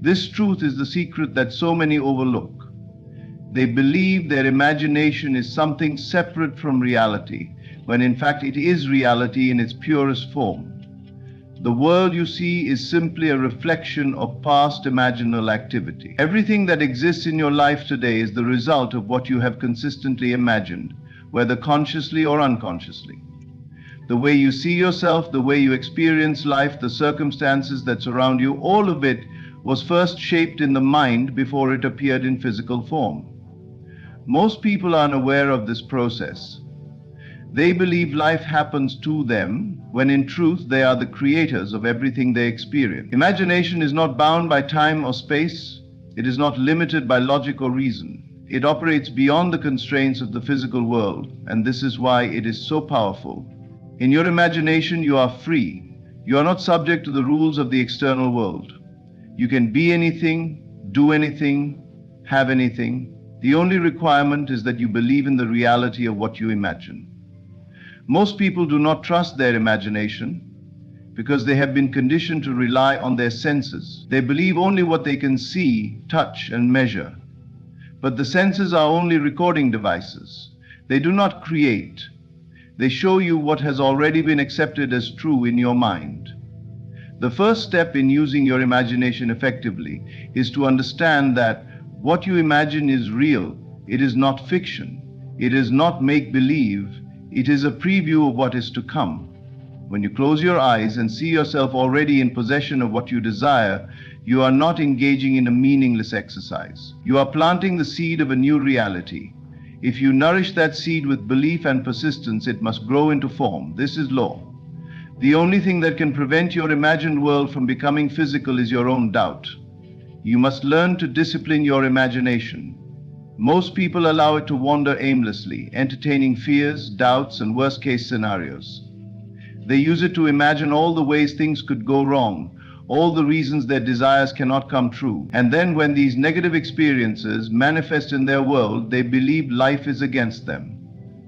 This truth is the secret that so many overlook. They believe their imagination is something separate from reality, when in fact it is reality in its purest form. The world you see is simply a reflection of past imaginal activity. Everything that exists in your life today is the result of what you have consistently imagined, whether consciously or unconsciously. The way you see yourself, the way you experience life, the circumstances that surround you, all of it was first shaped in the mind before it appeared in physical form. Most people are unaware of this process. They believe life happens to them, when in truth they are the creators of everything they experience. Imagination is not bound by time or space. It is not limited by logic or reason. It operates beyond the constraints of the physical world, and this is why it is so powerful. In your imagination, you are free. You are not subject to the rules of the external world. You can be anything, do anything, have anything. The only requirement is that you believe in the reality of what you imagine. Most people do not trust their imagination because they have been conditioned to rely on their senses. They believe only what they can see, touch, and measure. But the senses are only recording devices. They do not create. They show you what has already been accepted as true in your mind. The first step in using your imagination effectively is to understand that what you imagine is real. It is not fiction. It is not make-believe. It is a preview of what is to come. When you close your eyes and see yourself already in possession of what you desire, you are not engaging in a meaningless exercise. You are planting the seed of a new reality. If you nourish that seed with belief and persistence, it must grow into form. This is law. The only thing that can prevent your imagined world from becoming physical is your own doubt. You must learn to discipline your imagination. Most people allow it to wander aimlessly, entertaining fears, doubts, and worst-case scenarios. They use it to imagine all the ways things could go wrong, all the reasons their desires cannot come true. And then when these negative experiences manifest in their world, they believe life is against them.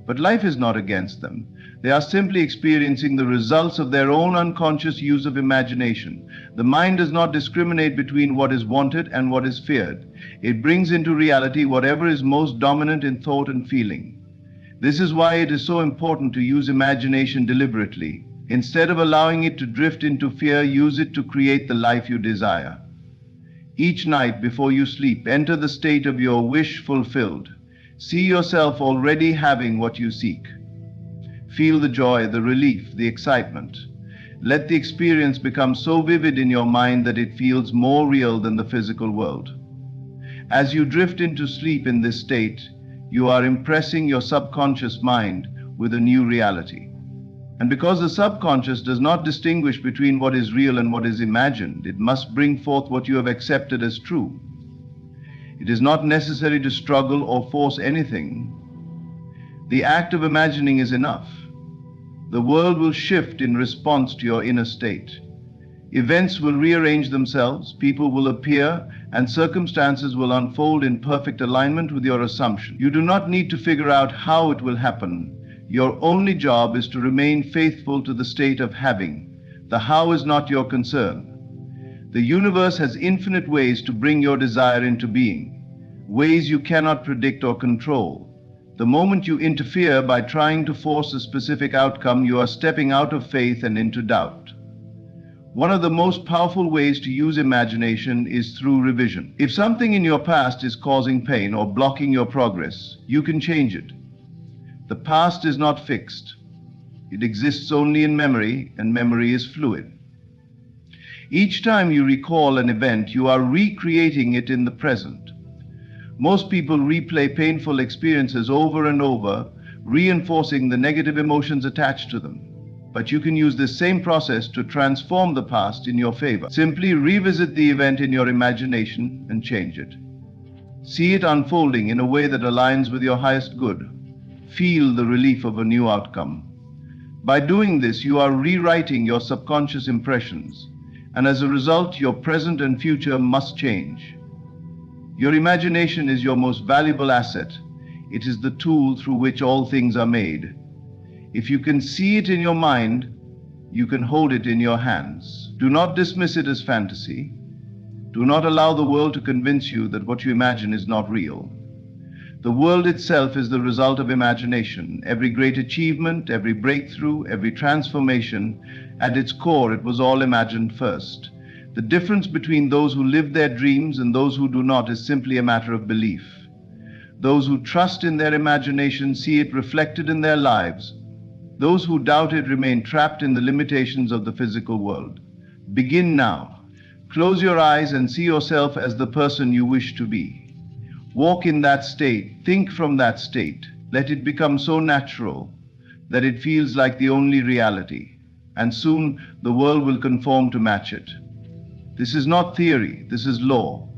But life is not against them. They are simply experiencing the results of their own unconscious use of imagination. The mind does not discriminate between what is wanted and what is feared. It brings into reality whatever is most dominant in thought and feeling. This is why it is so important to use imagination deliberately. Instead of allowing it to drift into fear, use it to create the life you desire. Each night before you sleep, enter the state of your wish fulfilled. See yourself already having what you seek. Feel the joy, the relief, the excitement. Let the experience become so vivid in your mind that it feels more real than the physical world. As you drift into sleep in this state, you are impressing your subconscious mind with a new reality. And because the subconscious does not distinguish between what is real and what is imagined, it must bring forth what you have accepted as true. It is not necessary to struggle or force anything. The act of imagining is enough. The world will shift in response to your inner state. Events will rearrange themselves, people will appear, and circumstances will unfold in perfect alignment with your assumption. You do not need to figure out how it will happen. Your only job is to remain faithful to the state of having. The how is not your concern. The universe has infinite ways to bring your desire into being, ways you cannot predict or control. The moment you interfere by trying to force a specific outcome, you are stepping out of faith and into doubt. One of the most powerful ways to use imagination is through revision. If something in your past is causing pain or blocking your progress, you can change it. The past is not fixed. It exists only in memory, and memory is fluid. Each time you recall an event, you are recreating it in the present. Most people replay painful experiences over and over, reinforcing the negative emotions attached to them. But you can use this same process to transform the past in your favor. Simply revisit the event in your imagination and change it. See it unfolding in a way that aligns with your highest good. Feel the relief of a new outcome. By doing this, you are rewriting your subconscious impressions, and as a result, your present and future must change. Your imagination is your most valuable asset. It is the tool through which all things are made. If you can see it in your mind, you can hold it in your hands. Do not dismiss it as fantasy. Do not allow the world to convince you that what you imagine is not real. The world itself is the result of imagination. Every great achievement, every breakthrough, every transformation, at its core, it was all imagined first. The difference between those who live their dreams and those who do not is simply a matter of belief. Those who trust in their imagination see it reflected in their lives. Those who doubt it remain trapped in the limitations of the physical world. Begin now. Close your eyes and see yourself as the person you wish to be. Walk in that state, think from that state. Let it become so natural that it feels like the only reality, and soon the world will conform to match it. This is not theory, this is law.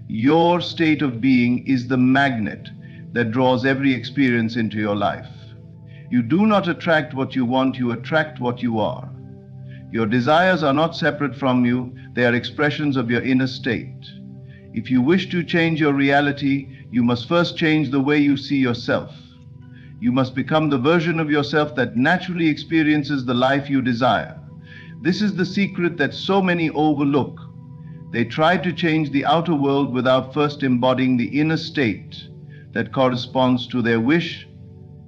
Your state of being is the magnet that draws every experience into your life. You do not attract what you want, you attract what you are. Your desires are not separate from you, they are expressions of your inner state. If you wish to change your reality, you must first change the way you see yourself. You must become the version of yourself that naturally experiences the life you desire. This is the secret that so many overlook. They try to change the outer world without first embodying the inner state that corresponds to their wish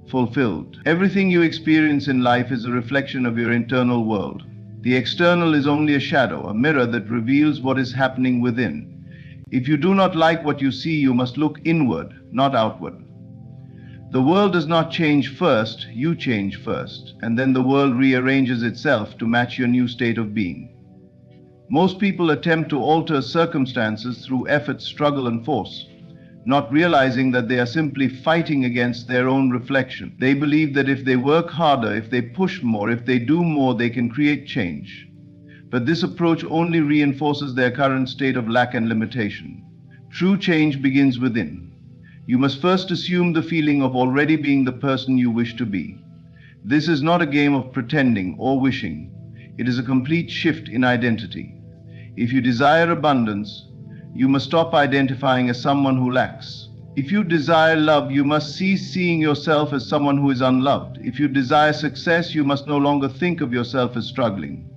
fulfilled. Everything you experience in life is a reflection of your internal world. The external is only a shadow, a mirror that reveals what is happening within. If you do not like what you see, you must look inward, not outward. The world does not change first, you change first, and then the world rearranges itself to match your new state of being. Most people attempt to alter circumstances through effort, struggle, and force, not realizing that they are simply fighting against their own reflection. They believe that if they work harder, if they push more, if they do more, they can create change. But this approach only reinforces their current state of lack and limitation. True change begins within. You must first assume the feeling of already being the person you wish to be. This is not a game of pretending or wishing. It is a complete shift in identity. If you desire abundance, you must stop identifying as someone who lacks. If you desire love, you must cease seeing yourself as someone who is unloved. If you desire success, you must no longer think of yourself as struggling.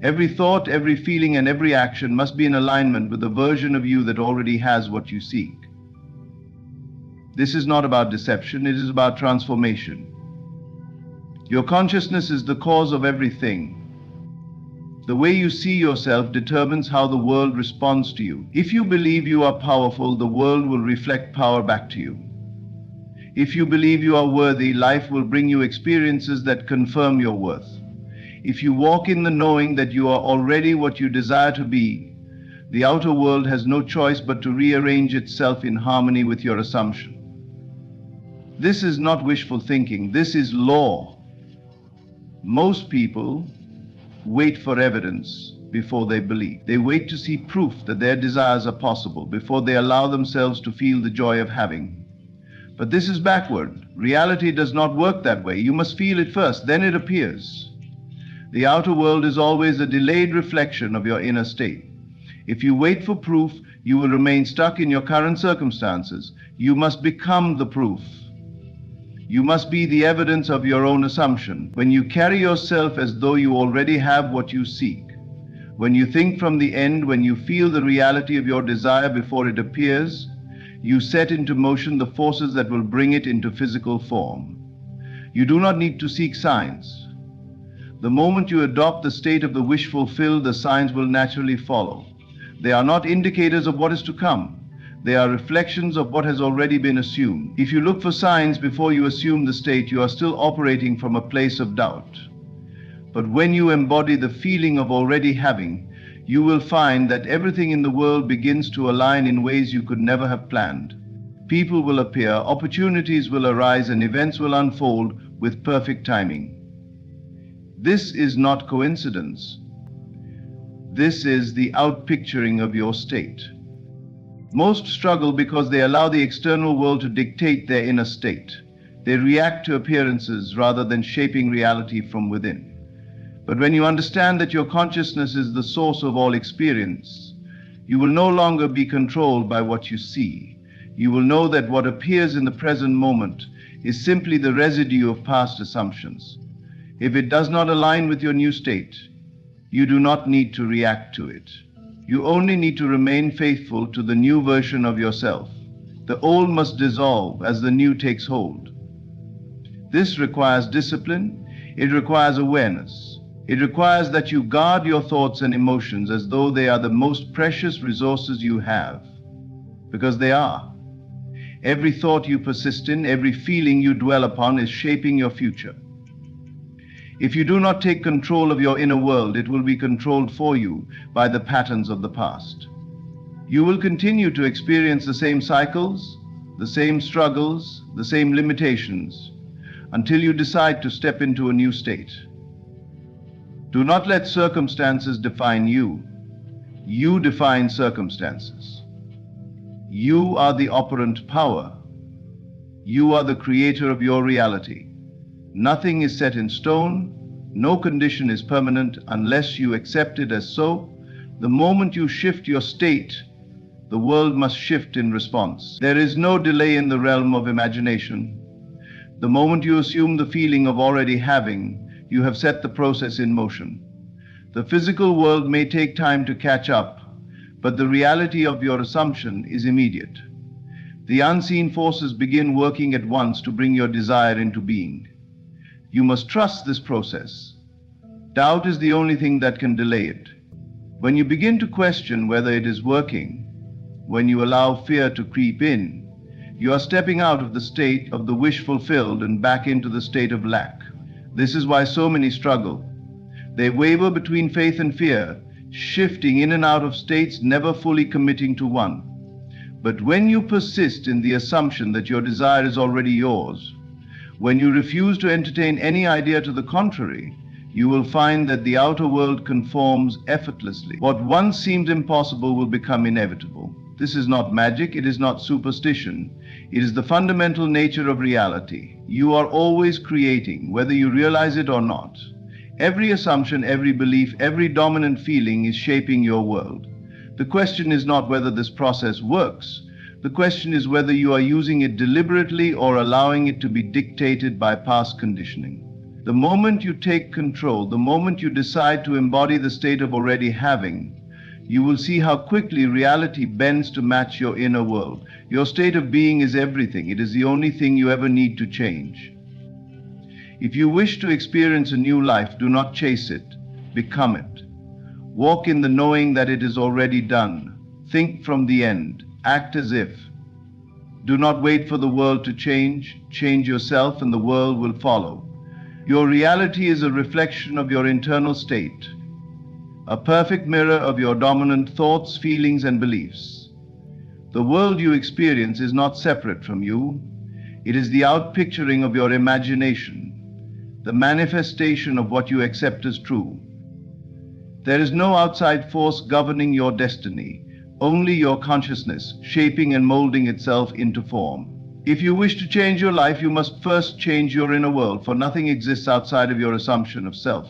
Every thought, every feeling, and every action must be in alignment with the version of you that already has what you seek. This is not about deception, it is about transformation. Your consciousness is the cause of everything. The way you see yourself determines how the world responds to you. If you believe you are powerful, the world will reflect power back to you. If you believe you are worthy, life will bring you experiences that confirm your worth. If you walk in the knowing that you are already what you desire to be, the outer world has no choice but to rearrange itself in harmony with your assumption. This is not wishful thinking, this is law. Most people wait for evidence before they believe. They wait to see proof that their desires are possible before they allow themselves to feel the joy of having. But this is backward. Reality does not work that way. You must feel it first, then it appears. The outer world is always a delayed reflection of your inner state. If you wait for proof, you will remain stuck in your current circumstances. You must become the proof. You must be the evidence of your own assumption. When you carry yourself as though you already have what you seek, when you think from the end, when you feel the reality of your desire before it appears, you set into motion the forces that will bring it into physical form. You do not need to seek signs. The moment you adopt the state of the wish fulfilled, the signs will naturally follow. They are not indicators of what is to come. They are reflections of what has already been assumed. If you look for signs before you assume the state, you are still operating from a place of doubt. But when you embody the feeling of already having, you will find that everything in the world begins to align in ways you could never have planned. People will appear, opportunities will arise, and events will unfold with perfect timing. This is not coincidence. This is the outpicturing of your state. Most struggle because they allow the external world to dictate their inner state. They react to appearances rather than shaping reality from within. But when you understand that your consciousness is the source of all experience, you will no longer be controlled by what you see. You will know that what appears in the present moment is simply the residue of past assumptions. If it does not align with your new state, you do not need to react to it. You only need to remain faithful to the new version of yourself. The old must dissolve as the new takes hold. This requires discipline. It requires awareness. It requires that you guard your thoughts and emotions as though they are the most precious resources you have, because they are. Every thought you persist in, every feeling you dwell upon is shaping your future. If you do not take control of your inner world, it will be controlled for you by the patterns of the past. You will continue to experience the same cycles, the same struggles, the same limitations, until you decide to step into a new state. Do not let circumstances define you. You define circumstances. You are the operant power. You are the creator of your reality. Nothing is set in stone. No condition is permanent unless you accept it as so. The moment you shift your state, the world must shift in response. There is no delay in the realm of imagination. The moment you assume the feeling of already having, you have set the process in motion. The physical world may take time to catch up, but the reality of your assumption is immediate. The unseen forces begin working at once to bring your desire into being. You must trust this process. Doubt is the only thing that can delay it. When you begin to question whether it is working, when you allow fear to creep in, you are stepping out of the state of the wish fulfilled and back into the state of lack. This is why so many struggle. They waver between faith and fear, shifting in and out of states, never fully committing to one. But when you persist in the assumption that your desire is already yours, when you refuse to entertain any idea to the contrary, you will find that the outer world conforms effortlessly. What once seemed impossible will become inevitable. This is not magic, it is not superstition. It is the fundamental nature of reality. You are always creating, whether you realize it or not. Every assumption, every belief, every dominant feeling is shaping your world. The question is not whether this process works. The question is whether you are using it deliberately or allowing it to be dictated by past conditioning. The moment you take control, the moment you decide to embody the state of already having, you will see how quickly reality bends to match your inner world. Your state of being is everything. It is the only thing you ever need to change. If you wish to experience a new life, do not chase it. Become it. Walk in the knowing that it is already done. Think from the end. Act as if. Do not wait for the world to change. Change yourself and the world will follow. Your reality is a reflection of your internal state, a perfect mirror of your dominant thoughts, feelings, and beliefs. The world you experience is not separate from you. It is the outpicturing of your imagination, the manifestation of what you accept as true. There is no outside force governing your destiny, only your consciousness shaping and molding itself into form. If you wish to change your life, you must first change your inner world, for nothing exists outside of your assumption of self.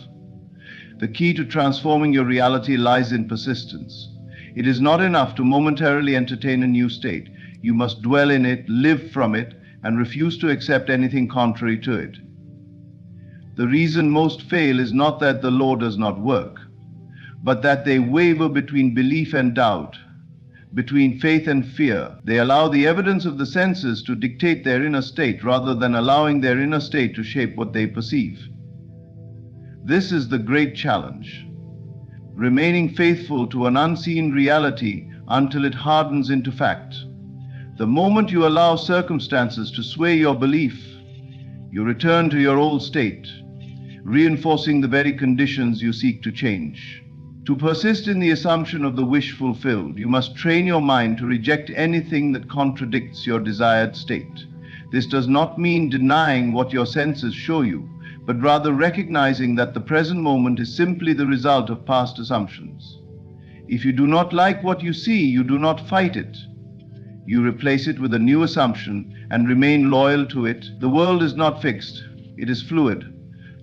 The key to transforming your reality lies in persistence. It is not enough to momentarily entertain a new state. You must dwell in it, live from it, and refuse to accept anything contrary to it. The reason most fail is not that the law does not work, but that they waver between belief and doubt, between faith and fear. They allow the evidence of the senses to dictate their inner state rather than allowing their inner state to shape what they perceive. This is the great challenge. Remaining faithful to an unseen reality until it hardens into fact. The moment you allow circumstances to sway your belief, you return to your old state, reinforcing the very conditions you seek to change. To persist in the assumption of the wish fulfilled, you must train your mind to reject anything that contradicts your desired state. This does not mean denying what your senses show you, but rather recognizing that the present moment is simply the result of past assumptions. If you do not like what you see, you do not fight it. You replace it with a new assumption and remain loyal to it. The world is not fixed, it is fluid,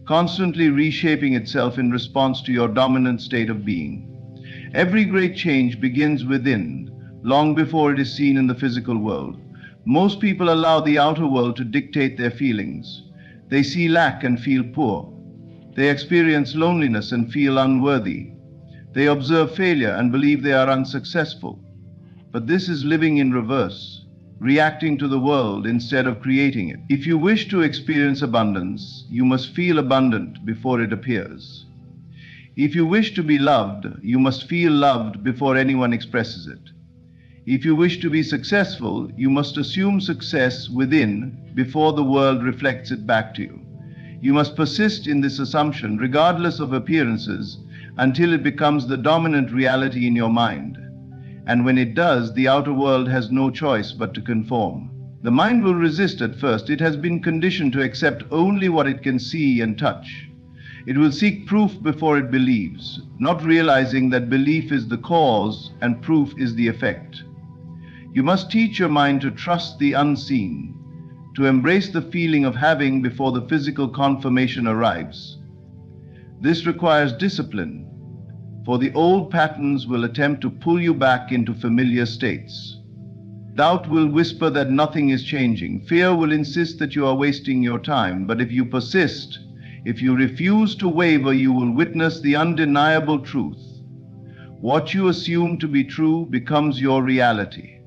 constantly reshaping itself in response to your dominant state of being. Every great change begins within, long before it is seen in the physical world. Most people allow the outer world to dictate their feelings. They see lack and feel poor. They experience loneliness and feel unworthy. They observe failure and believe they are unsuccessful. But this is living in reverse, reacting to the world instead of creating it. If you wish to experience abundance, you must feel abundant before it appears. If you wish to be loved, you must feel loved before anyone expresses it. If you wish to be successful, you must assume success within before the world reflects it back to you. You must persist in this assumption regardless of appearances until it becomes the dominant reality in your mind. And when it does, the outer world has no choice but to conform. The mind will resist at first. It has been conditioned to accept only what it can see and touch. It will seek proof before it believes, not realizing that belief is the cause and proof is the effect. You must teach your mind to trust the unseen, to embrace the feeling of having before the physical confirmation arrives. This requires discipline, for the old patterns will attempt to pull you back into familiar states. Doubt will whisper that nothing is changing. Fear will insist that you are wasting your time. But if you persist, if you refuse to waver, you will witness the undeniable truth. What you assume to be true becomes your reality.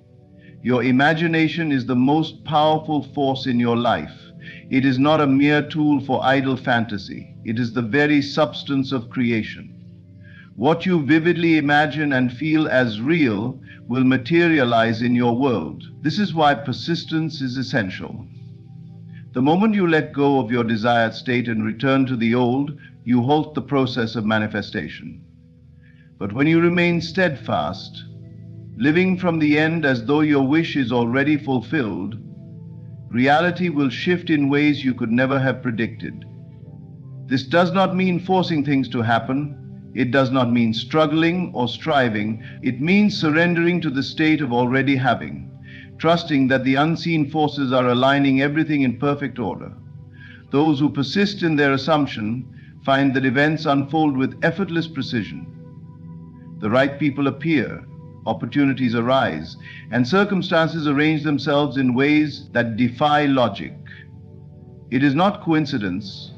Your imagination is the most powerful force in your life. It is not a mere tool for idle fantasy. It is the very substance of creation. What you vividly imagine and feel as real will materialize in your world. This is why persistence is essential. The moment you let go of your desired state and return to the old, you halt the process of manifestation. But when you remain steadfast, living from the end as though your wish is already fulfilled, reality will shift in ways you could never have predicted. This does not mean forcing things to happen. It does not mean struggling or striving. It means surrendering to the state of already having, trusting that the unseen forces are aligning everything in perfect order. Those who persist in their assumption find that events unfold with effortless precision. The right people appear, opportunities arise, and circumstances arrange themselves in ways that defy logic. It is not coincidence.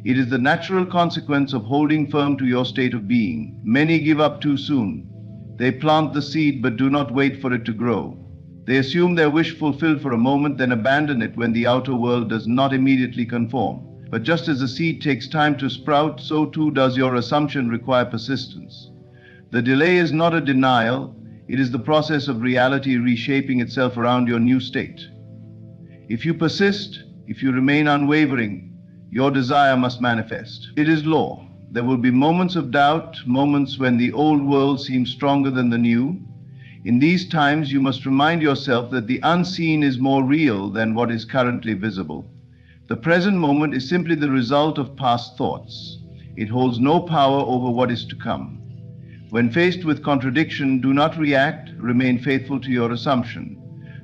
It is the natural consequence of holding firm to your state of being. Many give up too soon. They plant the seed but do not wait for it to grow. They assume their wish fulfilled for a moment, then abandon it when the outer world does not immediately conform. But just as a seed takes time to sprout, so too does your assumption require persistence. The delay is not a denial. It is the process of reality reshaping itself around your new state. If you persist, if you remain unwavering, your desire must manifest. It is law. There will be moments of doubt, moments when the old world seems stronger than the new. In these times, you must remind yourself that the unseen is more real than what is currently visible. The present moment is simply the result of past thoughts. It holds no power over what is to come. When faced with contradiction, do not react, remain faithful to your assumption.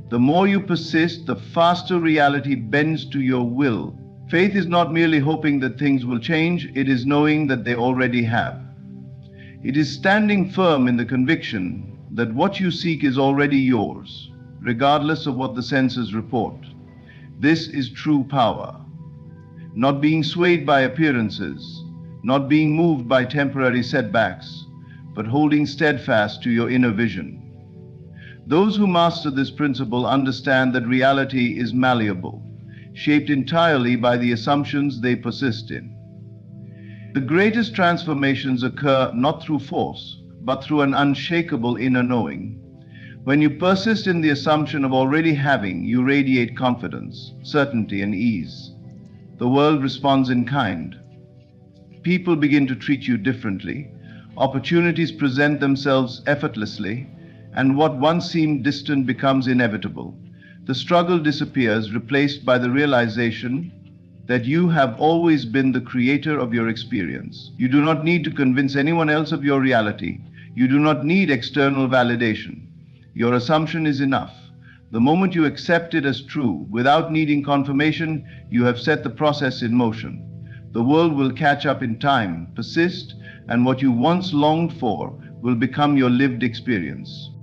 The more you persist, the faster reality bends to your will. Faith is not merely hoping that things will change, it is knowing that they already have. It is standing firm in the conviction that what you seek is already yours, regardless of what the senses report. This is true power. Not being swayed by appearances, not being moved by temporary setbacks, but holding steadfast to your inner vision. Those who master this principle understand that reality is malleable, shaped entirely by the assumptions they persist in. The greatest transformations occur not through force, but through an unshakable inner knowing. When you persist in the assumption of already having, you radiate confidence, certainty, and ease. The world responds in kind. People begin to treat you differently. Opportunities present themselves effortlessly, and what once seemed distant becomes inevitable. The struggle disappears, replaced by the realization that you have always been the creator of your experience. You do not need to convince anyone else of your reality. You do not need external validation. Your assumption is enough. The moment you accept it as true, without needing confirmation, you have set the process in motion. The world will catch up in time, persist, and what you once longed for will become your lived experience.